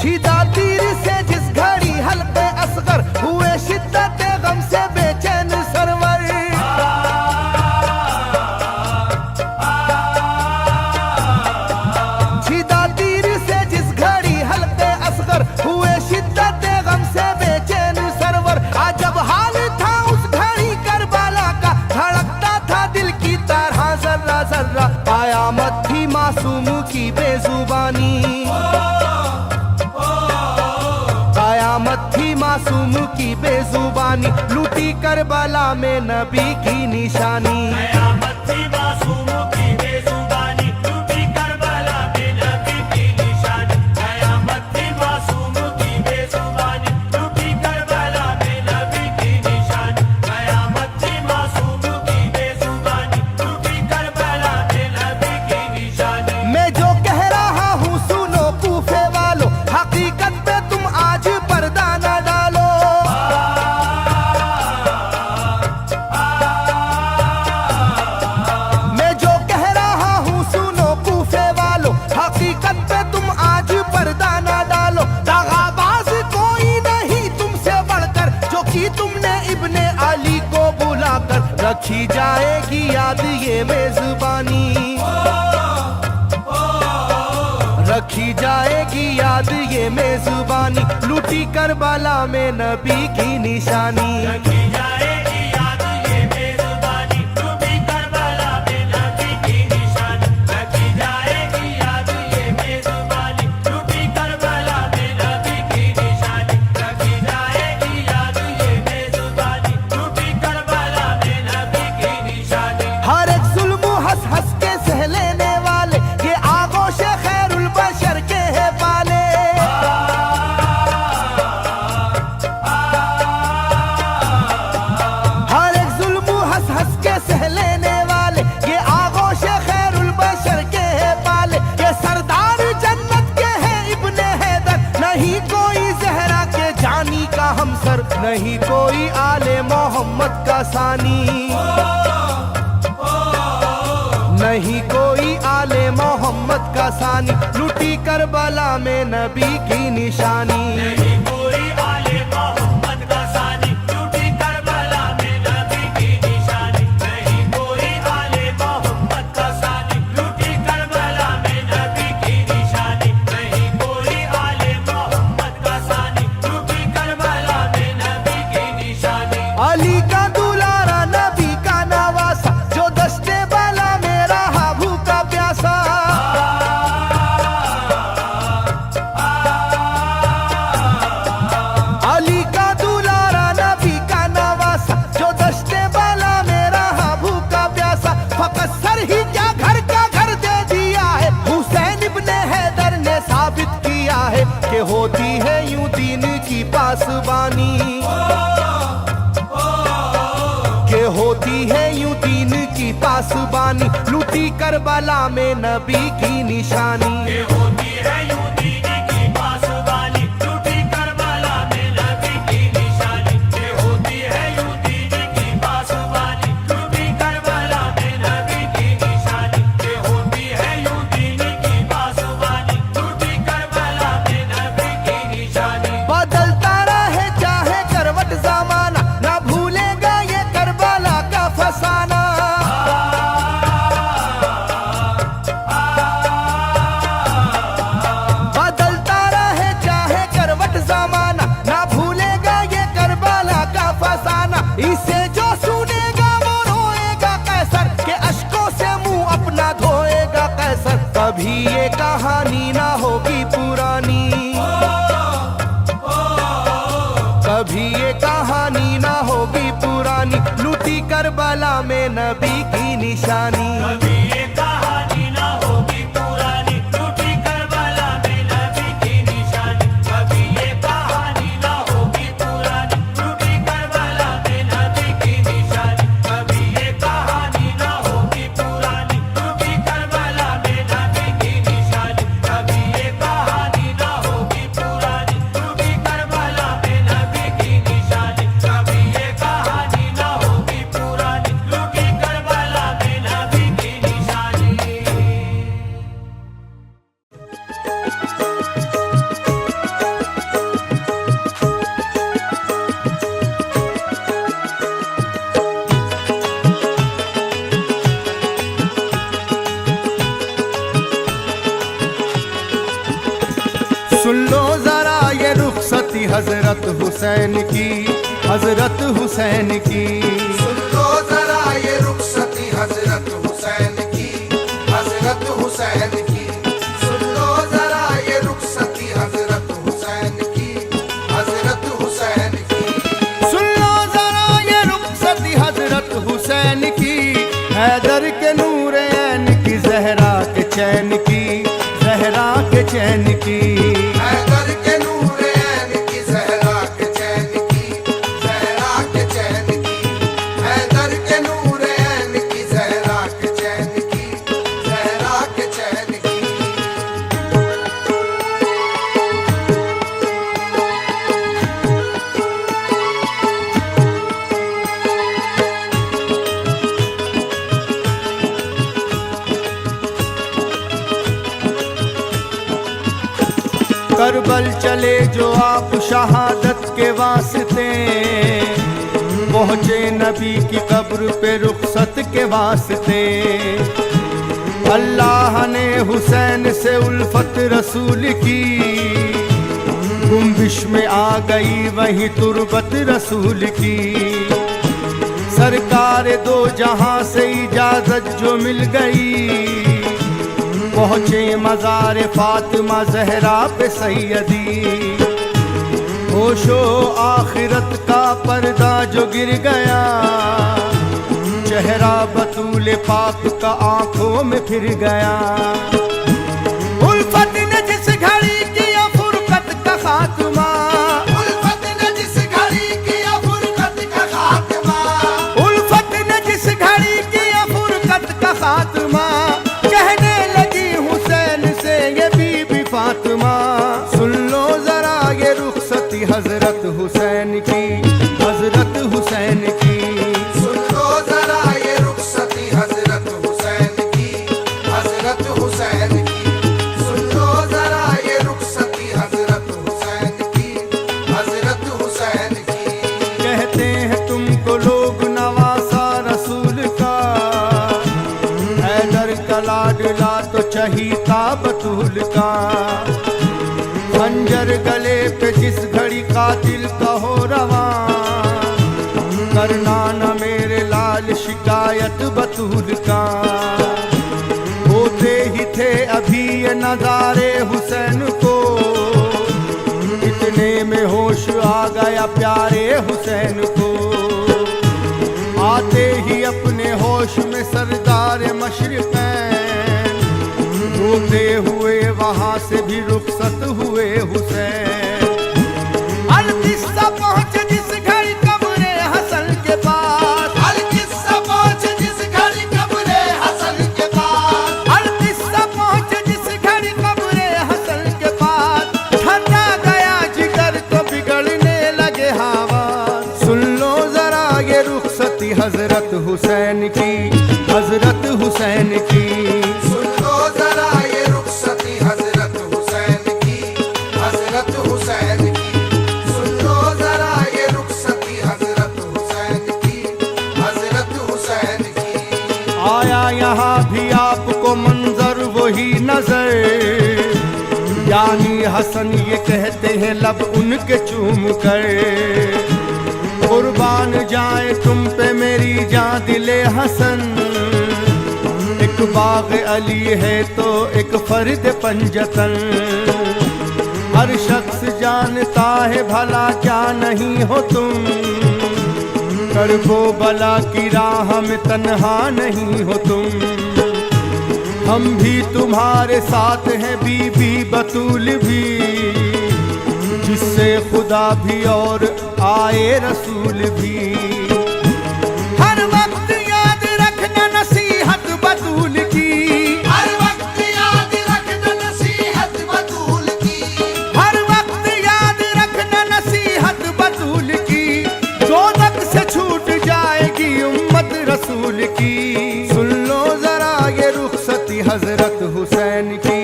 छिदा तीर से जिस घड़ी हल्के असगर, हुए शिद्दत गम से बेचैन सरवर। छिदा तीर से जिस घड़ी हल्के असगर, हुए शिद्दत गम से बेचैन सरवर। अजब हाल था उस घड़ी करबला का, धड़कता था दिल की तरह जर्रा जर्रा। कयामत थी मासूम की बेजुबानी, कयामत थी मासूम की बेजुबानी, लूटी करबला में नबी की निशानी। कयामत थी मासूम की बेजुबानी, लूटी करबला में नबी की निशानी। कयामत थी मासूम की बेजुबानी, लूटी करबला में नबी की निशानी। कयामत थी मासूम की बेजुबानी, लूटी करबला में नबी की निशानी। मैं जो कह रहा हूँ सुनो कूफे वालों, हकीकत पे तुम आज पर्दा न डालो। रखी जाएगी याद ये मेजबानी, रखी जाएगी याद ये मेजबानी, लूटी करबला में नबी की निशानी। रखी जाएगी याद ये मेजबानी, लूटी करबला में नबी की निशानी। रखी जाएगी याद ये मेजबानी, लूटी करबला में नबी की निशानी। रखी जाएगी याद ये मेजबानी, लूटी करबला में नबी की निशानी। हर एक जुल्म हंस हंस के सह लेने वाले ये आगोश खैरुल बशर के है पाले। हर एक जुल्म हंस हंस के सह लेने वाले ये आगोश खैरुल बशर के है पाले। ये सरदार जन्नत के है इब्ने हैदर, नहीं कोई जहरा के जानी का हमसर, नहीं कोई आले मोहम्मद का सानी, नहीं कोई आले मोहम्मद का सानी, लूटी करबला में नबी की निशानी। नहीं कोई आले मोहम्मद का सानी, लूटी करबला में नबी की निशानी। नहीं कोई आले मोहम्मद का सानी, लूटी करबला में नबी की निशानी। नहीं कोई आले मोहम्मद का सानी, लूटी करबला में नबी की निशानी। अली का दुलारा नबी का नवासा, जो दस्ते बाला में रहा भूखा प्यासा। अली का दुलारा नबी का नवासा, जो दस्ते बाला में रहा भूखा प्यासा। फकत सर ही क्या घर का घर दे दिया है, हुसैन इब्ने हैदर ने साबित किया है कि होती है यूं दीन की पासबानी, के होती है यूं दीन की पासबानी, लूटी करबला में नबी की निशानी। ये होती है यूं दीन की पासबानी, लूटी करबला में नबी की निशानी। ये होती है यूं दीन की पासबानी, लूटी करबला में नबी की निशानी। ये होती है यूं दीन की पासबानी, लूटी करबला में नबी की निशानी। बदलता रहे चाहे करवट जमाना, ना भूलेगा ये करबला का फसाना। बदलता रहे चाहे करवट जमाना, ना भूलेगा ये करबला का फसाना। इसे जो सुनेगा वो रोएगा कैसर, के अश्कों से मुंह अपना धोएगा कैसर। कभी ये कहानी ना होगी पुरानी, कभी ये कहानी ना होगी पुरानी, लूटी करबला में नबी की निशानी। कभी ये कहानी ना होगी पुरानी, लूटी करबला में नबी की निशानी। कभी ये कहानी ना होगी पुरानी, लूटी करबला में नबी की निशानी। कभी ये कहानी ना होगी पुरानी, लूटी करबला में नबी की निशानी। कभी ये कहानी ना होगी पुरानी, लूटी करबला में नबी की निशानी। कभी ये कहानी ना होगी पुरानी, लूटी करबला में नबी की निशानी। सुन लो जरा ये रुखसती हजरत हुसैन की, हजरत हुसैन की। सुन लो जरा ये रुखसती हजरत हुसैन की, हजरत हुसैन की। सुन लो जरा ये रुखसती हजरत हुसैन की, हजरत हुसैन की। सुन लो जरा ये रुखसती हजरत हुसैन की, हैदर के नूर ऐन की, जहरा के चैन की, जहरा के चैन की। हैदर के नूर ऐन की, ज़हरा के चैन की, ज़हरा के चैन की। हैदर के नूर ऐन की, ज़हरा के चैन की, ज़हरा के चैन की। करबल चले जो आप शहादत के वास्ते, वो पहुँचे नबी की कब्र पे रुखसत के वास्ते। अल्लाह ने हुसैन से उल्फत रसूल की, गुम्बिश में आ गई वहीं तुरबत रसूल की। सरकार दो जहां से इजाजत जो मिल गई, पहुँचे मज़ार फातिमा ज़हरा पे सैयदी। होशो आखिरत का पर्दा जो गिर गया, चेहरा बतूल पाक का आंखों में फिर गया। उल्फत ने जिस घड़ी किया फुरकत का खात्मा, उल्फत ने जिस घड़ी किया फुरकत का खात्मा, उल्फत ने जिस घड़ी किया फुरकत का खात्मा, कहने लगी हुसैन से ये बीबी फातिमा, सुन लो जरा ये रुखसती हजरत हुसैन की, हजरत हुसैन की। सुन लो जरा ये रुखसती हजरत हुसैन की, हजरत हुसैन की। सुन लो जरा ये रुखसती हजरत हुसैन की, हजरत हुसैन की। कहते हैं तुमको लोग नवासा रसूल का, हैदर का लाडला तो चहीता बतूल का। खंजर गले पे जिस घड़ी कातिल का हो रवा, करना न मेरे लाल शिकायत बतूल का। होते ही थे अभी ये नज़ारे हुसैन को, इतने में होश आ गया प्यारे हुसैन को। आते ही अपने होश में सरदार मशरिक़ैन, रोते हुए वहां से भी रुखसत हुए हुसैन। अल-किस्सा पहुंचे जिस घड़ी कब्रे हसन के पास, अल-किस्सा पहुंचे जिस घड़ी कब्रे हसन के पास, अल-किस्सा पहुंचे जिस घड़ी कब्रे हसन के पास। ठंडा गया जिगर तो बिगड़ने लगे हवा, सुन लो जरा ये रुखसती हजरत हुसैन की, हजरत हुसैन की। सुन लो जरा ये रुखसती हजरत हुसैन की, हजरत हुसैन की। सुन लो जरा ये रुखसती हजरत हुसैन की, हजरत हुसैन की। आया यहाँ भी आपको मंजर वही नजर, यानी हसन ये कहते हैं लब उनके चूम कर। कुर्बान जाए तुम पे मेरी जान दिले हसन, एक बाग अली है तो एक फर्द पंजतन। हर शख्स जानता है भला क्या नहीं हो तुम, करबो बला की राह में तन्हा नहीं हो तुम। हम भी तुम्हारे साथ हैं बीबी बतूल भी, जिससे खुदा भी और आए रसूल भी। हर वक्त याद रखना नसीहत बतूल की, हर वक्त याद रखना नसीहत बतूल की, हर वक्त याद रखना नसीहत बतूल की। दोज़ख से छूट जाएगी उम्मत रसूल की। सुन लो जरा ये रुखसती हजरत हुसैन की,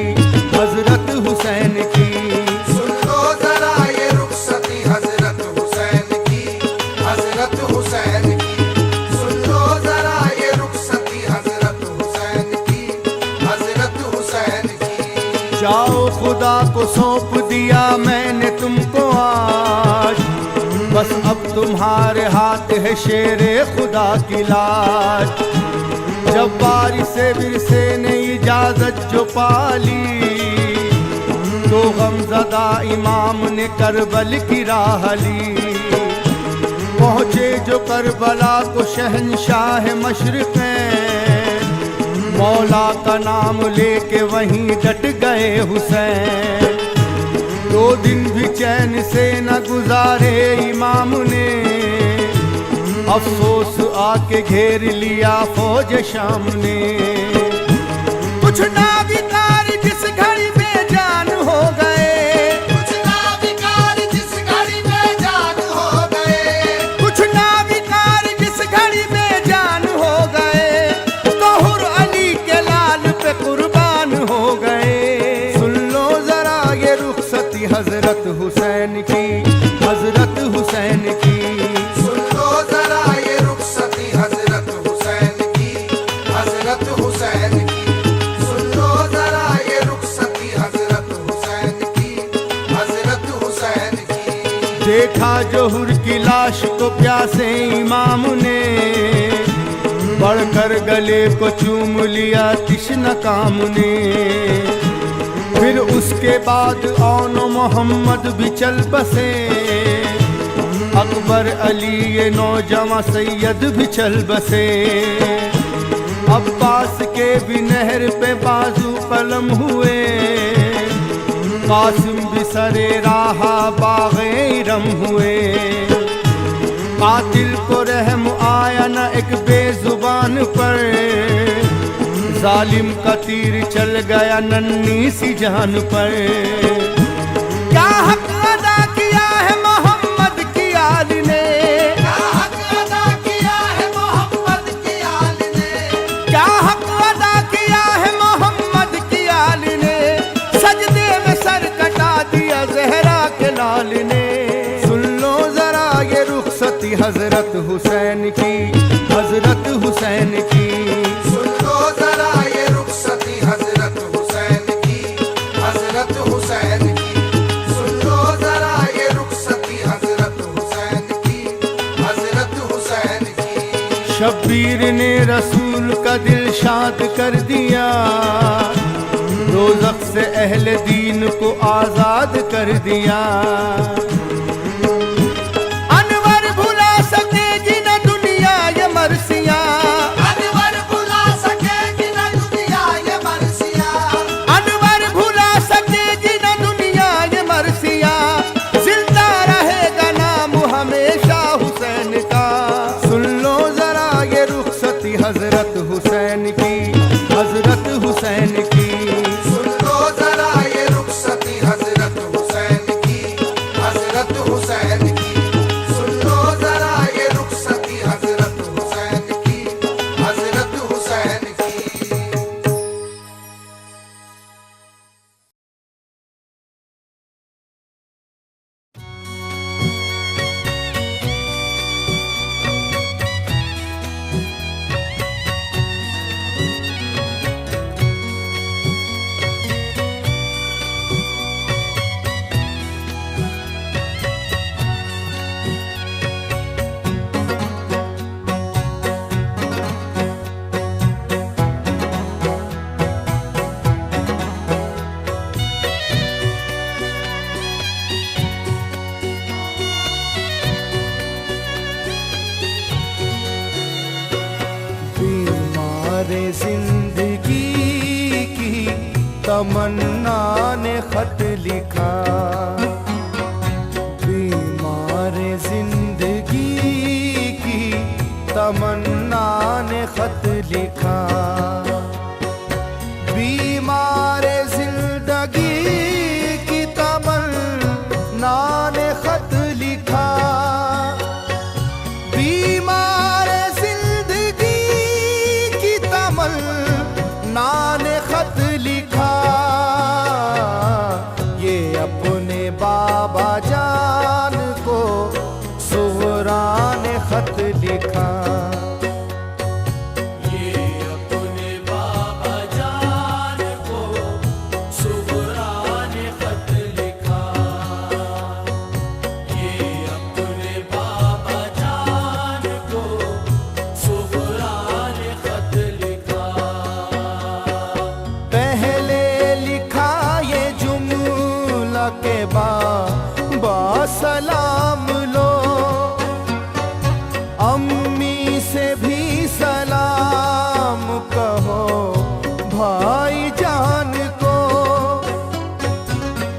हजरत हुसैन की। सुन लो जरा ये रुखसती हजरत हुसैन की, हजरत हुसैन की। सुन लो जरा ये रुखसती हजरत हुसैन की, हजरत हुसैन की। जाओ खुदा को सौंप दिया मैंने तुमको आज, बस अब तुम्हारे हाथ है शेरे खुदा की लाज। जब बारिश विरसे ने इजाजत जो पाली, तो गमज़दा इमाम ने करबल की राह ली। पहुँचे जो करबला को शहंशाह मशरिक़ैन, मौला का नाम लेके वहीं डट गए हुसैन। 2 दिन भी चैन से न गुजारे इमाम ने, अफसोस आके घेर लिया फौज शाम ने। कुछ नाविकार जिस घड़ी बेजान हो गए, कुछ नाविकार जिस घड़ी बेजान हो गए, कुछ नाविकार जिस घड़ी बेजान हो गए, तोहर अली के लाल पे कुर्बान हो गए। सुन लो जरा ये रुखसती हजरत हुसैन की, हजरत हुसैन की। सुन लो जरा देखा जोहर की लाश को प्यासे इमाम ने, बढ़कर गले को चूम लिया तिश्न काम ने। फिर उसके बाद औन मोहम्मद भी चल बसे, अकबर अली ये नौजवां सैयद भी चल बसे। अब्बास के भी नहर पे बाजू कलम हुए, कासिम भी सरे राहा बाग़े इरम हुए। कातिल को रहम आया न एक बेजुबान पर, जालिम का तीर चल गया नन्ही सी जान पर। क्या हक अदा किया है मोहम्मद की आल ने, क्या हक अदा किया है मोहम्मद की आल ने, क्या हक अदा किया है मोहम्मद की आल ने, सजदे में सर कटा दिया ज़हरा के लाल ने। सुन लो जरा ये रुखसती हजरत हुसैन की, हजरत हुसैन की। सुन लो जरा ये रुखसती हजरत हुसैन की, हजरत हुसैन की। सुन लो जरा ये रुखसती हजरत हुसैन की, हजरत हुसैन की। शब्बीर ने रसूल का दिल शाद कर दिया, दोज़ख से अहले दीन को आजाद कर दिया। अनवर भुला सकेगी न दुनिया ये मरसियाँ, अनवर भुला सकेगी न दुनिया ये मरसियाँ, अनवर भुला सकेगी न दुनिया ये मरसियाँ, जिंदा रहेगा नाम हमेशा हुसैन का। सुन लो जरा ये रुखसती हजरत हुसैन की, हजरत हुसैन की। सुन लो जरा ये रुखसती हजरत हुसैन की, हजरत हुसैन की। सुन लो जरा ये रुखसती हजरत हुसैन की, हजरत हुसैन की। बीमारे जिंदगी की तमन्ना ने खत लिखा, बीमारे जिंदगी की तमन्ना ने खत लिखा। बीमारे जिंदगी की तमन्ना ने खत लिखा, बीमार जिंदगी की तमन्ना ने खत लिखा। ये अपने बाबा जान को सुगरा ने खत लिखा। ये अपने बाबा जान को सुगरा ने खत लिखा। ये अपने बाबा जान को सुगरा ने खत लिखा। पहले लिखा ये जुमला के सलाम लो, अम्मी से भी सलाम कहो भाई जान को,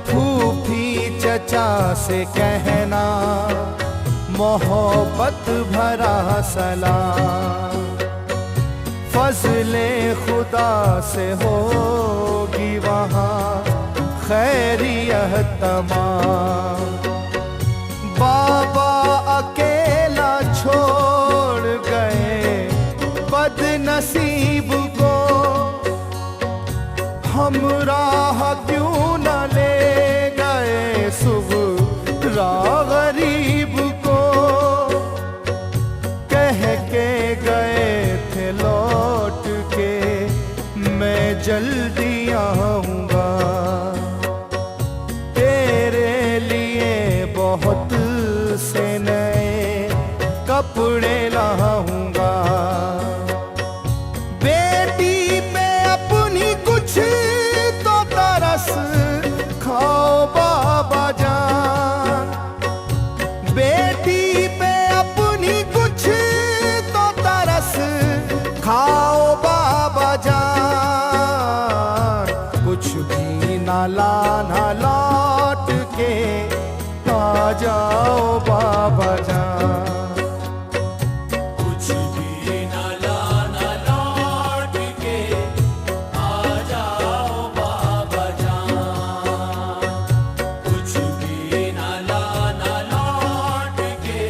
फूफी चचा से कहना मोहब्बत भरा सलाम, फजले खुदा से होगी वहाँ खैरियत तमाम। बाबा अकेला छोड़ गए बदनसीब को, हमराह क्यों न ले गए सुगरा गरीब को, कह के गए थे लौट के मैं जल्दी आऊंगा, तेरे लिए बहुत लाना लौट के आ जाओ बाबा जान। कुछ भी न लाना लौट के आ जाओ बाबा जान। कुछ भी न लाना लौट के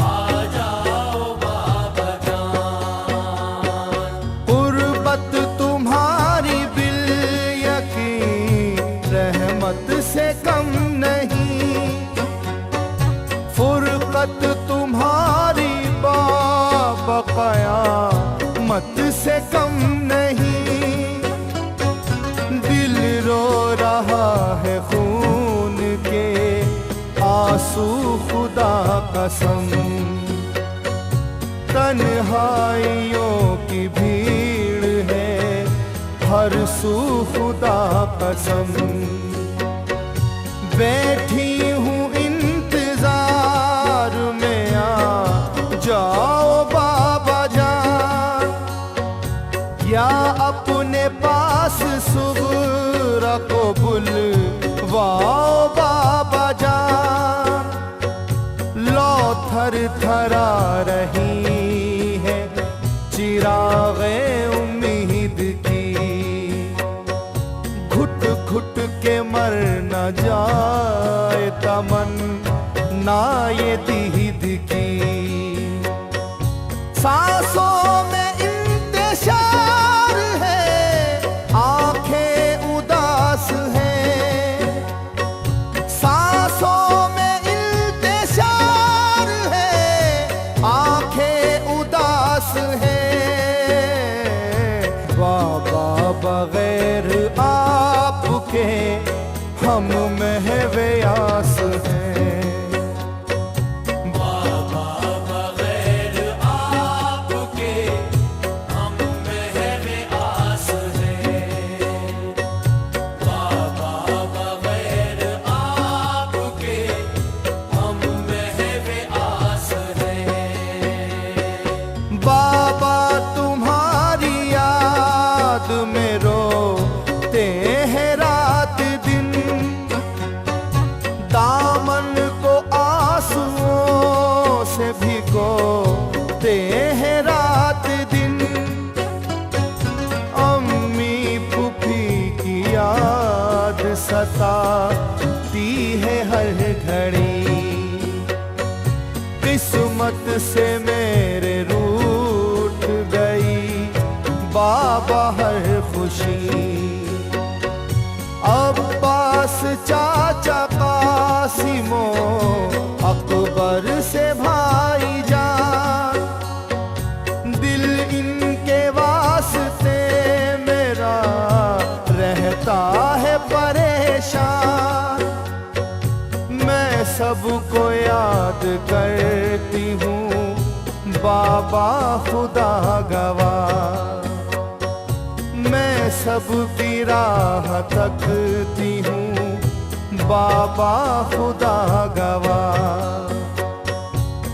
आ जाओ बाबा जान। गुर्बत तुम्हारी बिल यकीन रहमत से कम नहीं, फुरकत तुम्हारी बाबकाया मत से कम नहीं। दिल रो रहा है खून के आंसू खुदा कसम, तन्हाइयों की भीड़ है हर सू खुदा कसम। बैठी हूँ इंतजार में आ जाओ बाबा जान, या अपने पास सुगरा को बुलवाओ बाबा जान। लो थर थरा रही है चिरागे उम्मीद की, घुट घुट के मर न जाए तमन ना ये दीद की। सांसों में इंतशार है, आंखें उदास हैं। सांसों में इंतशार है, आंखें उदास हैं। बाबा बगैर आपके हम महव्यास हैं। बाबा बगैर आपके हम महवे आस हैं। बाबा बगैर आपके हम महवे आस हैं। बाबा तुम्हारी याद में रोते हैं रात दिन, दामन को आंसुओं से भिगोते हैं रात दिन। अम्मी फूफी की याद सताती है हर घड़ी, किस्मत से मेरे रूठ गई बाबा हर खुशी। अब्बास चाचा कासिमो अकबर से भाई जान, दिल इनके वास्ते मेरा रहता है परेशान। मैं सबको याद करती हूँ बाबा खुदा गवाह, मैं सबकी राह तकती हूँ बाबा खुदा गवाह।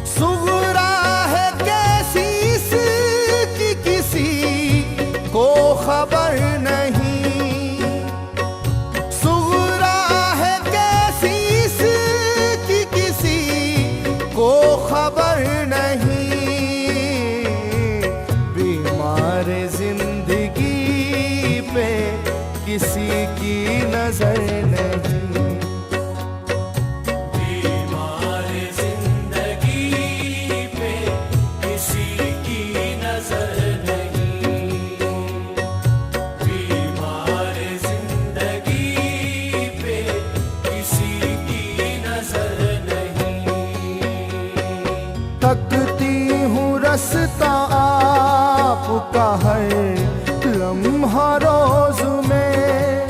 सुगरा है कैसी इसकी किसी को खबर नहीं, सुगरा है कैसी इसकी किसी को खबर नहीं। बीमार जिंदगी पे किसी की नजर नहीं, बीमार जिंदगी पे किसी की नजर नहीं। बीमार जिंदगी पे किसी की नजर नहीं। तकती हूँ रास्ता आपका हर लम्हा रोज में,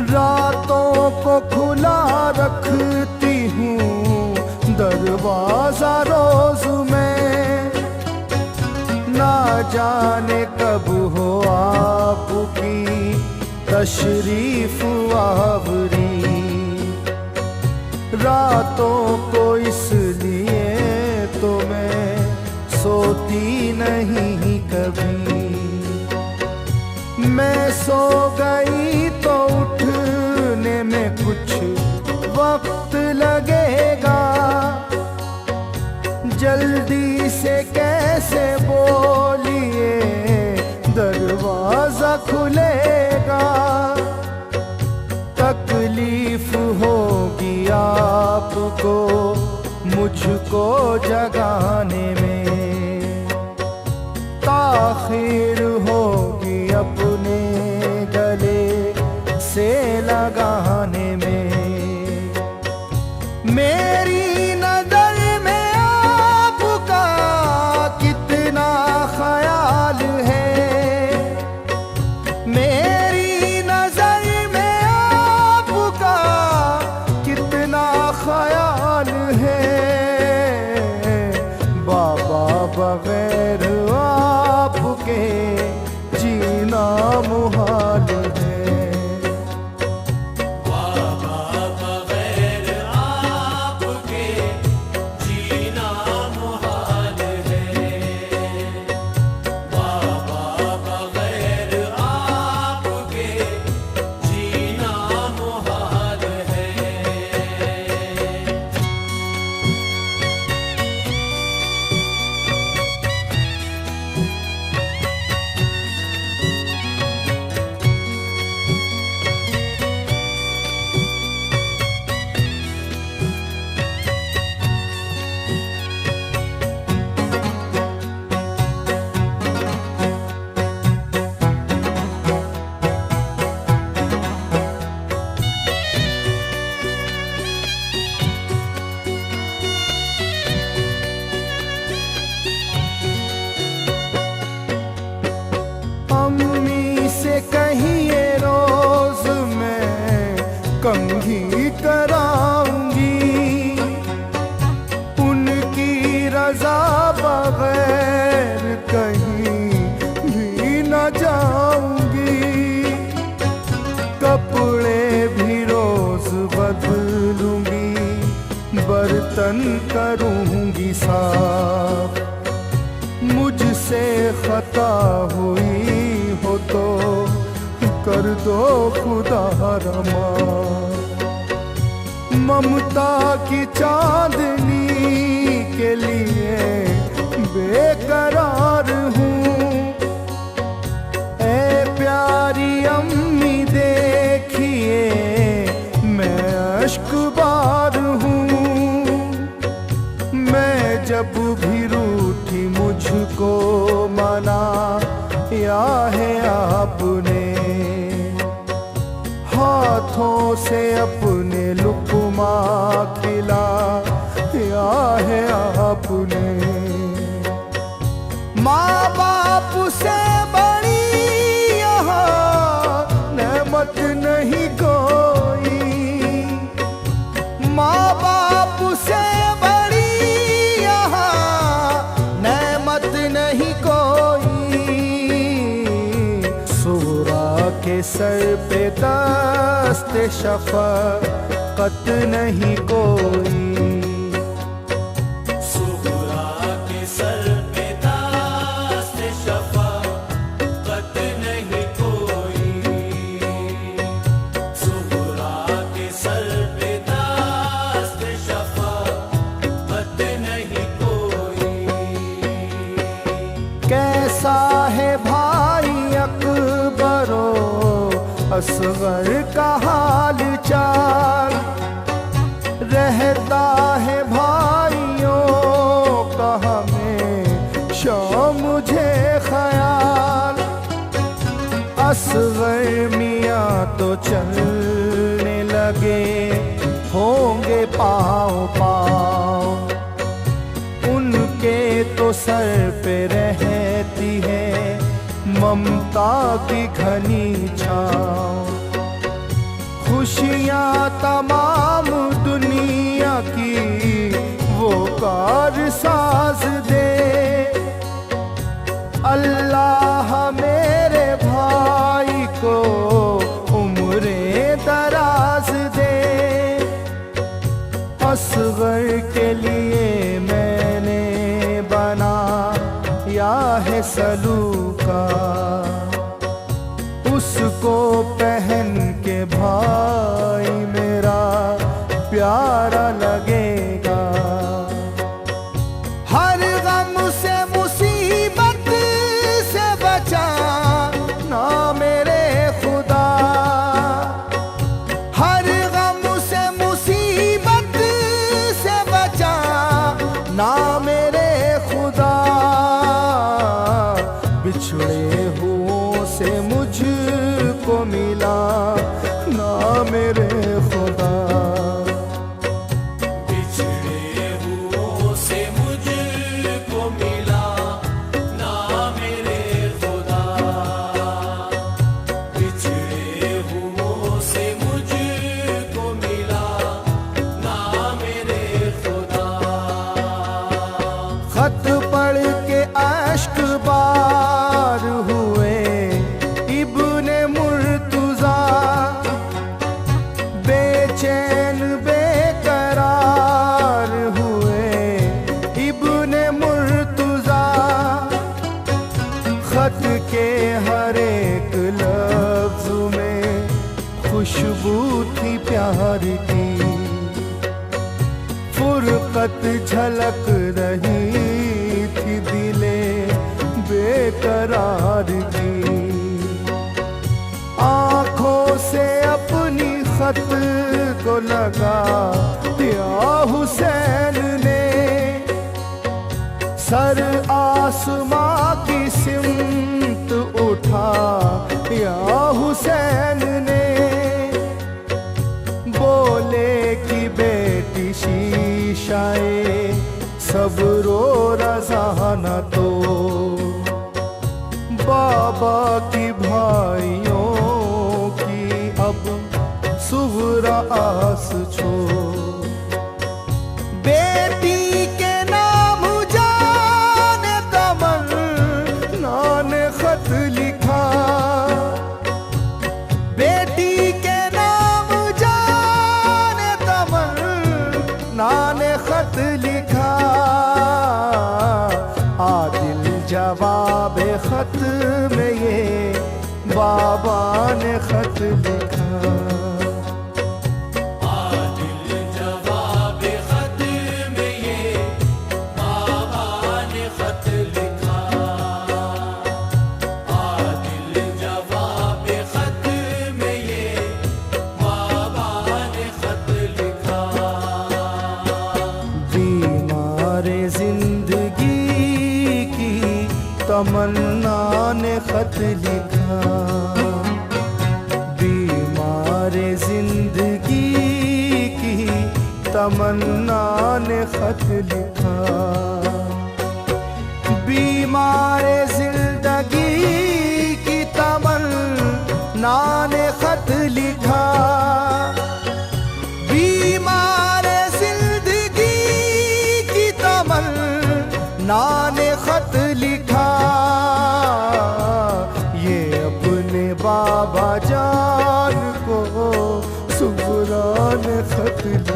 रातों को खुला रखती हूँ दरवाजा रोज में। ना जाने कब हो आपकी तशरीफ आवरी, रातों को इसलिए तो मैं सोती नहीं कभी। मैं सो गई तो दरवाजा खुलेगा। तकलीफ होगी आपको मुझको जगाने में, ताखीर होगी अपने गले से लगाने में। मेरी नजर में आपका कितना ख्याल है, मेरी नजर में आपका कितना ख्याल है। बाबा बगैर आपके जीना मुहाल है। कहिए रोज मैं कंघी कराऊंगी, उनकी रजा बगैर कहीं भी न जाऊंगी। कपड़े भी रोज बदलूंगी, बर्तन करूंगी साफ। मुझसे खता हुई हो तो कर दो खुदा रमा। ममता की चांदनी के लिए बेकरार हूँ। ऐ प्यारी अम्मी देखिए मैं अश्कबार हूँ। मैं जब भी रूठी मुझको मना या है आपने, हाथों से अपने लुक़मा खिला या है आपने। माँ बाप से बड़ी यहाँ नेमत नहीं कोई, माँ बाप से बड़ी यहाँ नेमत नहीं कोई। सूरा के सर पे दस्ते शफ़क़त नहीं कोई। कैसा है भाई अकबरो असगर का हाल चाल, रहता है भाइयों का हमेशा मुझे ख्याल। असगर मियाँ तो चलने लगे होंगे पाँव पाँव, उनके तो सर पे रहती है ममता की घनी छाँव। खुशियाँ तमाम दुनिया की वो कारसाज दे, अल्लाह मेरे भाई को उम्रे दराज दे। असगर के लिए मैंने बनाया है सलूका, उसको पहन के भाई मेरा प्यारा लगेगा। हर गम से मुसीबत से बचा मुझको मिला ना मेरे खुदा। बिछड़े हुओं से मुझको मिला ना मेरे खुदा। बिछड़े हुओं से मुझको मिला ना मेरे खुदा। खत पढ़ के अश्क बार हुए इब्ने मुर्तुजा, बेचैन बेकरार हुए इब्ने मुर्तुजा। खत के हर एक लफ्ज में खुशबू थी प्यार की, फुरकत झलक रही थी दिले बेकरार की। आंखों से अपनी खत को लगा या हुसैन ने, सर आसमां की सिमत उठा या हुसैन ने। बोले कि बेटी शीशाए सब्रो रज़ा न तो, बाबा की भाइयों की अब सुगरा आस छोड़। बेटी के नाम जाने तमन्ना ने खत लिखा, बेटी के नाम जाने तमन्ना ने खत लिखा। आदिल जवाब खत में ये बाबा ने खत लिखा। आदिल जवाब खत में ये बाबा ने खत लिखा। आदिल जवाब खत में ये बाबा ने खत लिखा। बीमार जिंदगी की तमन्ना ने खत लिखा। बीमार जिंदगी की तमन्ना ने खत लिखा। बीमार जिंदगी की तमन्ना ने खत लिखा। बीमार जिंदगी की तमन्ना ने खत लिखा। ये अपने बाबा जान को सुगरा ने खत लिखा।